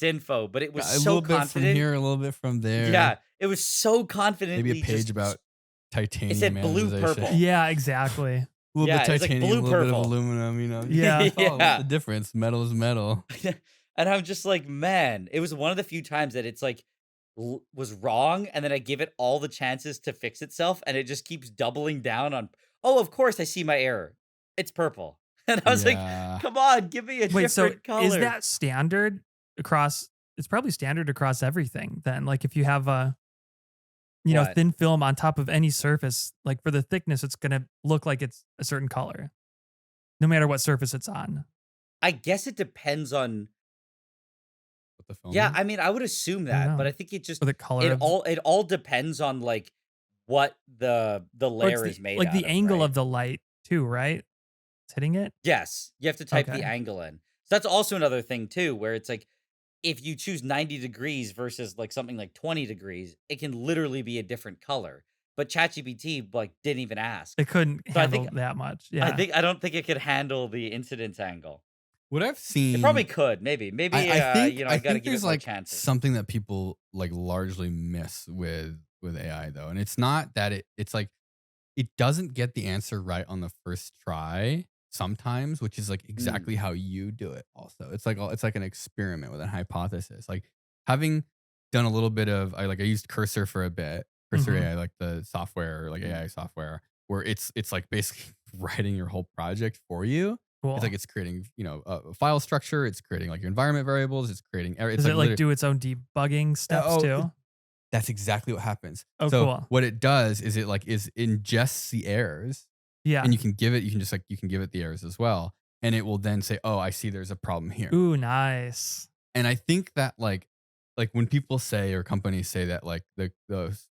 info, but it was A so little bit from confident. here, a little bit from there. Yeah, it was so Maybe a confidently page about it titanium said blue anodization. purple. Yeah, exactly. A little bit Yeah, it was like titanium, blue a little bit of purple. aluminum, Yeah. Oh, what's the Yeah. difference? Metal is metal. And I'm just like, man, it was one of the few times that it's like was wrong, and then I give it all the chances to fix itself, and it just keeps doubling down on. Oh, of course, I see my error. It's purple, and I was like, Yeah. come on, give me a Wait, so different is color. that standard across it's probably standard across everything then. Like if you have a What? thin film on top of any surface, like for the thickness, it's gonna look like it's a certain color, no matter what surface it's on. I guess it depends on. What the film Yeah, is? I mean, I would assume I don't that, but know. I think it just Or the color of it all depends on like what the or it's layer is made like out the of, angle right? of the light too, right? It's hitting it? Yes, you have to type the Okay. angle in. So that's also another thing too, where it's like if you choose 90 degrees versus like something like 20 degrees, it can literally be a different color. But ChatGPT like didn't even ask. It couldn't So handle that much. Yeah. I don't think it could handle the incidence angle. What I've It probably seen, could, maybe. Maybe I I got to think give it there's more like chances. something that people like largely miss with AI though, and it's not that it's like it doesn't get the answer right on the first try sometimes, which is like Mm. exactly how you do it. Also, it's like an experiment with a hypothesis. Like having done a little bit of I used Cursor for a bit, Cursor Mhm. AI, like the software, like AI software, where it's like basically writing your whole project for you. It's like Cool. it's creating, a file structure. It's creating like your environment variables. It's creating. It's Does like it like literally. do its own debugging steps Oh, too? that's exactly what happens. Oh, So cool. what it does is it like is ingests the errors, and Yeah. you can give it the errors as well, and it will then say, oh, I see there's a problem here. Ooh, nice. And I think that like when people say or companies say that like the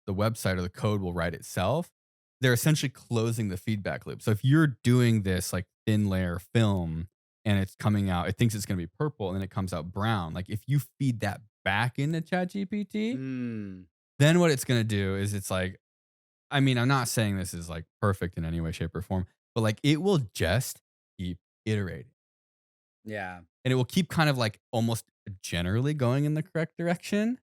website or the code will write itself, they're essentially closing the feedback loop. So if you're doing this like thin layer film and it's coming out, it thinks it's going to be purple and then it comes out brown. Like if you feed that back into ChatGPT, Mm. then what it's going to do is it's like, I mean, I'm not saying this is like perfect in any way, shape, or form, but like it will just keep iterating. Yeah. And it will keep kind of like almost generally going in the correct direction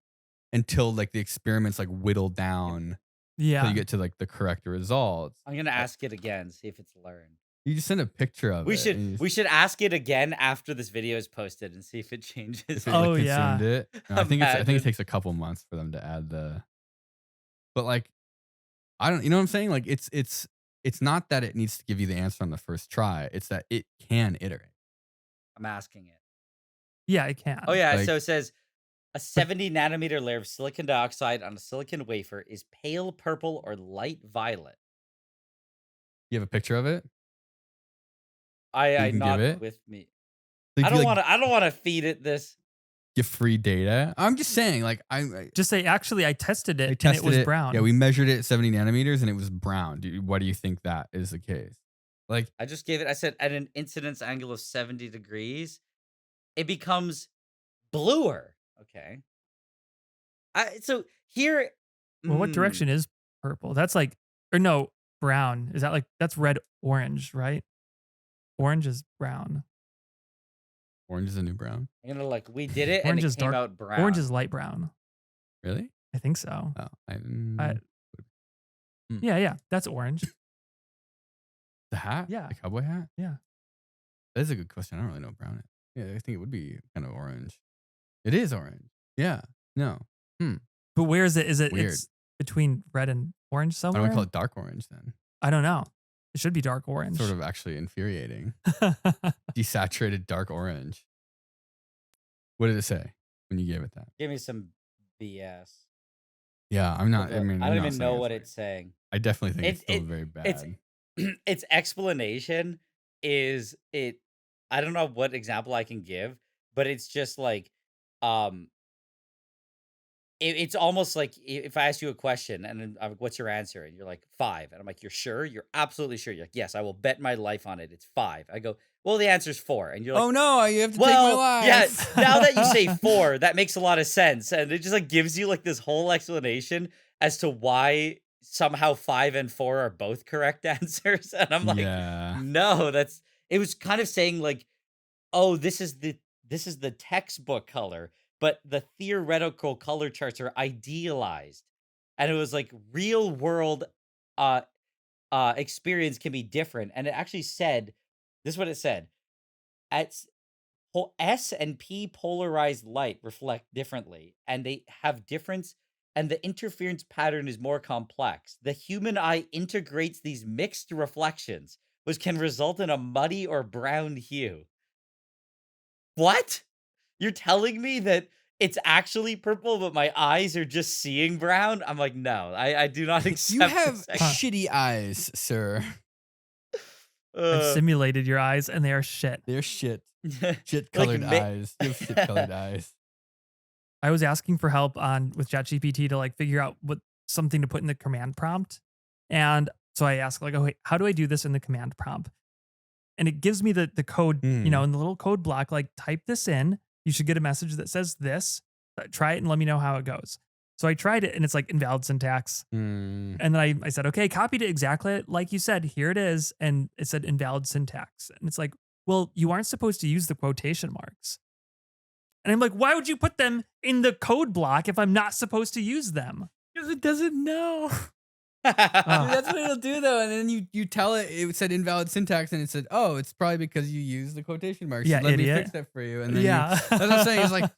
until like the experiments like whittle down until you Yeah. get to like the correct results. I'm gonna ask it again, see if it's learned. You just send a picture of We it should and you we just, should ask it again after this video is posted and see if it changes if it it. like Oh, consumed yeah. it. No, I think it Imagine. takes a couple months for them to add but like I don't, you know what I'm saying? Like it's not that it needs to give you the answer on the first try. It's that it can iterate. I'm asking it. Yeah, it Oh can. yeah, Like, so it says a 70 nanometer layer of silicon dioxide on a silicon wafer is pale purple or light violet. you have a picture of it that I you can give not it. with me. So if you like I don't wanna feed it this. give free data, I'm just saying, like I Just say, actually, I tested I it and it tested was it. brown. Yeah, we measured it at 70 nanometers and it was brown. Why do you think that is the case? Like, I just gave it I said at an incidence angle of 70 degrees, it becomes bluer. Okay. So here Well, what mm, direction is purple? That's like, or no, brown. Is that like, that's red, orange, right? Orange is brown. orange is a new brown. I'm gonna like we did it and Orange it is came dark. out Orange brown. is light brown. Really? I think so. Oh, I, hmm. yeah. That's orange. The hat? Yeah. The cowboy hat? Yeah. That is a good question. I don't really know brown. Yeah, I think it would be kind of orange. It is orange. Yeah. No. But where is it? Is it, Weird. it's between red and orange Why don't somewhere? we call it dark orange then? I don't know. It should be dark orange. Sort of actually infuriating. Desaturated dark orange. What did it say when you gave it that? Give me some BS. Yeah, I'm not. I mean, I I'm don't not even saying know what right. it's saying. I definitely think it's still It very it's bad. its explanation is it I don't know what example I can give, but it's just like um it's almost like if I ask you a question and then I'm like, what's your answer? And you're like 5. And I'm like, you're sure? You're absolutely sure. You're like, yes, I will bet my life on it. It's 5. I go, well, the answer's 4. And you're like, Oh no, you have to take my well, yeah, life. now that you say 4, that makes a lot of sense. And it just like gives you like this whole explanation as to why somehow 5 and 4 are both correct answers. And I'm like, Yeah. no, it was kind of saying like, oh, this is the textbook color, but the theoretical color charts are idealized. And it was like real world uh experience can be different. And it actually said, this is what it said. At S and P polarized light reflect differently, and they have difference, and the interference pattern is more complex. The human eye integrates these mixed reflections, which can result in a muddy or brown hue. What? You're telling me that it's actually purple, but my eyes are just seeing brown? I'm like, no, I do not You accept have this. shitty eyes, sir. I've Uh, simulated your eyes and they are shit. They're shit. Shit like, colored eyes. You have shit colored eyes. I was asking for help with ChatGPT to like figure out what something to put in the command prompt. And so I asked like, oh, wait, how do I do this in the command prompt? And it gives me the code, in the little code block, like type this in. You should get a message that says this. Try it and let me know how it goes. So I tried it and it's like invalid syntax. And then I said, okay, copied it exactly like you said. Here it is. And it said invalid syntax. And it's like, well, you aren't supposed to use the quotation marks. And I'm like, why would you put them in the code block if I'm not supposed to use them? Because it doesn't know. Dude, that's what it'll do though. And then you tell it said invalid syntax and it said, oh, it's probably because you used the quotation marks. Yeah, So let me idiot. fix that for you. And then Yeah. that's what I'm saying. It's like,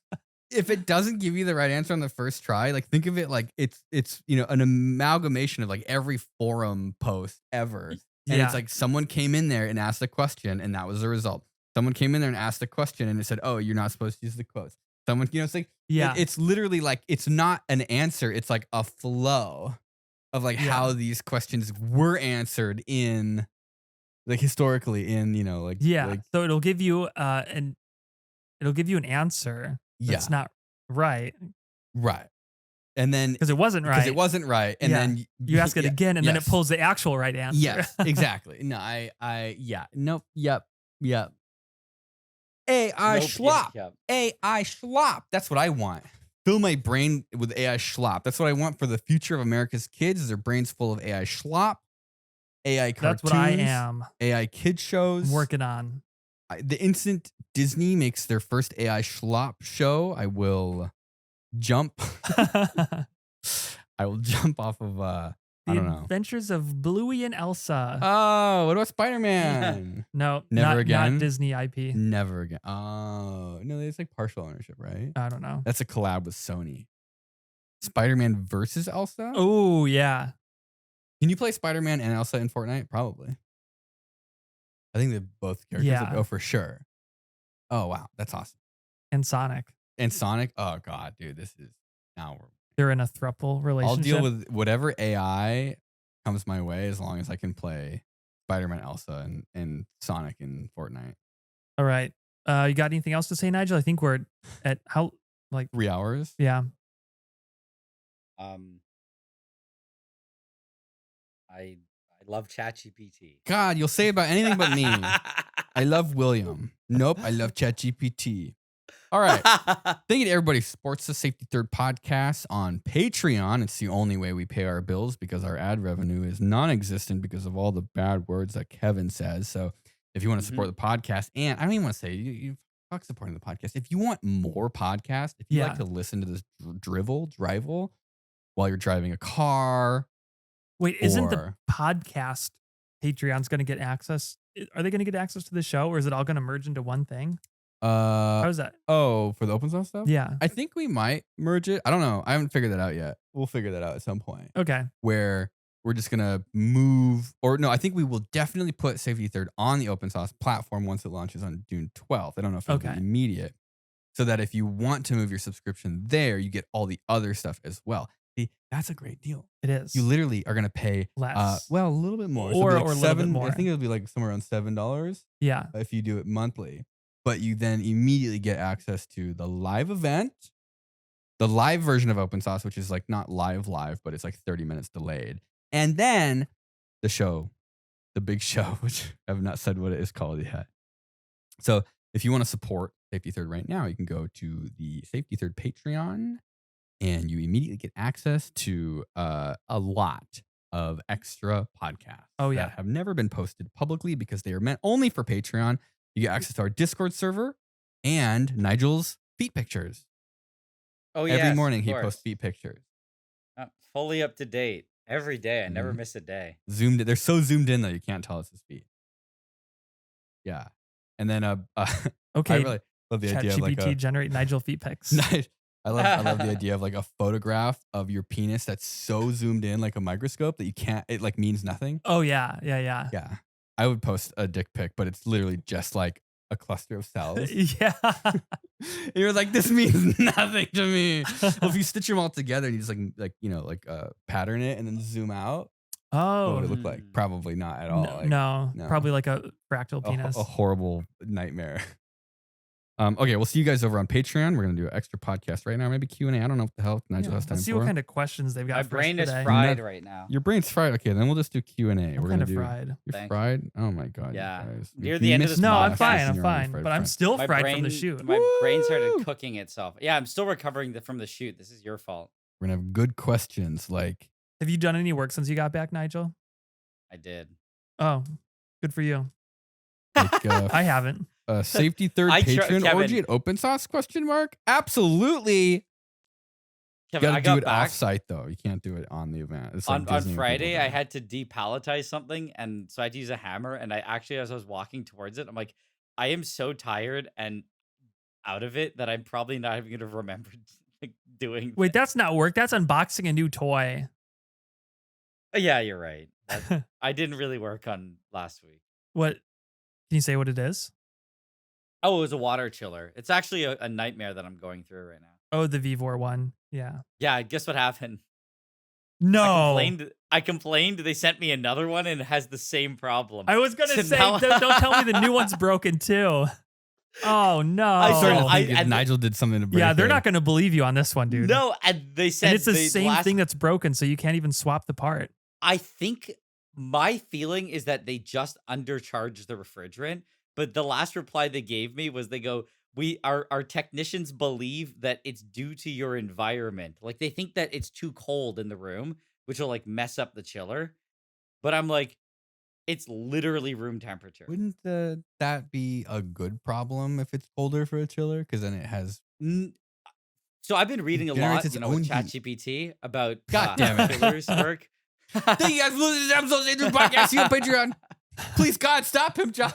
if it doesn't give you the right answer on the first try, like think of it like it's an amalgamation of like every forum post ever. And it's Yeah. like someone came in there and asked a question and that was the result. Someone came in there and asked a question and it said, "Oh, you're not supposed to use the quotes." Someone, it's like Yeah. it's literally like it's not an answer, it's like a flow of like how these questions were answered in like historically in, Yeah. So it'll give you an answer that's not right right. And then because it wasn't because right. it wasn't right. And then you ask it again and then it yes. pulls the actual right answer. Yes, exactly. No, nope, yep. AI Nope, schlop. yep. AI schlop. That's what I want. Fill my brain with AI schlop. That's what I want for the future of America's kids. Is their brains full of AI schlop, AI cartoons, That's what I am. AI kid shows. I'm working on. The instant Disney makes their first AI schlop show, I will jump. I will jump off of I don't know. Adventures of Bluey and Elsa. Oh, what about Spider-Man? No, never again. Not Disney IP. Never again. Oh, no, it's like partial ownership, right? I don't know. That's a collab with Sony. Spider-Man versus Elsa? Oh, yeah. Can you play Spider-Man and Elsa in Fortnite? Probably. I think that both characters will go for sure. Oh, wow. That's awesome. And Sonic. Oh, God, dude. This is now they're in a throuple relationship. I'll deal with whatever AI comes my way as long as I can play Spider-Man, Elsa, and Sonic in Fortnite. All right. You got anything else to say, Nigel? I think we're at 3 hours? Yeah. I love ChatGPT. God, you'll say about anything but me. I love William. Nope, I love ChatGPT. All right. Thank you to everybody who supports the Safety Third podcast on Patreon. It's the only way we pay our bills because our ad revenue is non-existent because of all the bad words that Kevin says. So if you want to support the podcast, and I don't even want to say you fuck supporting the podcast. If you want more podcasts, if you like to listen to this drivel while you're driving a car. Wait, isn't the podcast Patreon's going to get access? Are they going to get access to the show, or is it all going to merge into one thing? How's that? Oh, for the open source stuff? Yeah. I think we might merge it. I don't know. I haven't figured that out yet. We'll figure that out at some point. Okay. Where we're just going to move, or no, I think we will definitely put Safety Third on the open source platform once it launches on June 12th. I don't know if it'll be immediate. So that if you want to move your subscription there, you get all the other stuff as well. See, that's a great deal. It is. You literally are going to pay less. Well, a little bit more. Or so a little bit more. I think it'll be like somewhere around $7. Yeah. If you do it monthly. But you then immediately get access to the live event, the live version of Open Sauce, which is like not live, but it's like 30 minutes delayed. And then the show, the big show, which I have not said what it is called yet. So if you want to support Safety Third right now, you can go to the Safety Third Patreon and you immediately get access to a lot of extra podcasts that have never been posted publicly because they are meant only for Patreon. You get access to our Discord server and Nigel's feet pictures. Oh, yeah. Every morning he posts feet pictures. Fully up to date. Every day. I never miss a day. Zoomed in. They're so zoomed in that you can't tell it's his feet. Yeah. And then okay. I really love the idea of like ChatGPT generate Nigel feet pics. I love the idea of like a photograph of your penis that's so zoomed in like a microscope that you can't, it like means nothing. Oh yeah. Yeah. I would post a dick pic, but it's literally just like a cluster of cells. Yeah. And you're like, this means nothing to me. Well, if you stitch them all together and you just pattern it and then zoom out. Oh. What would it look like? Probably not at all. No. Probably like a fractal penis. A horrible nightmare. Okay, we'll see you guys over on Patreon. We're going to do an extra podcast right now. Maybe Q&A. I don't know what the hell Nigel has time Let's see for. what kind of questions they've got. My brain is fried right now. Your brain's fried. Okay, then we'll just do Q&A. We're kind of fried. You're fried? Oh my God. Yeah. You guys. Near the end of this No, I'm podcast, fine. But I'm still fried from the shoot. My brain started cooking itself. Yeah, I'm still recovering from the shoot. This is your fault. We're going to have good questions like... Have you done any work since you got back, Nigel? I did. Oh, good for you. Like, I haven't. Safety Third Patreon orgy at Open Sauce ? Absolutely. Kevin, you got to do it off-site though. You can't do it on the event. It's like on Friday, I had to depalletize something, and so I had to use a hammer. And as I was walking towards it, I'm like, I am so tired, and out of it that I'm probably not even gonna remember like doing. Wait, that's not work. That's unboxing a new toy. Yeah, you're right. I didn't really work on last week. What? Can you say what it is? Oh, it was a water chiller. It's actually a nightmare that I'm going through right now. Oh, the Vivor one. Yeah. Yeah, guess what happened? No. I complained. They sent me another one and it has the same problem. I was gonna So say, now- don't tell me the new one's broken too. Oh no! I Starting know, to think if and- Nigel did something to break Yeah, they're it. not gonna believe you on this one, dude. No, and they said and it's the they- same last- thing that's broken, so you can't even swap the part. I think my feeling is that they just undercharged the refrigerant, but the last reply they gave me was they go, our technicians believe that it's due to your environment. Like they think that it's too cold in the room, which will like mess up the chiller. But I'm like, it's literally room temperature. Wouldn't that be a good problem if it's colder for a chiller? Because then it has. So I've been reading a generates lot, its with own heat. ChatGPT about God damn it. chillers work. Thank you guys for listening to this episode of the podcast. See you on Patreon. Please, God, stop him, John.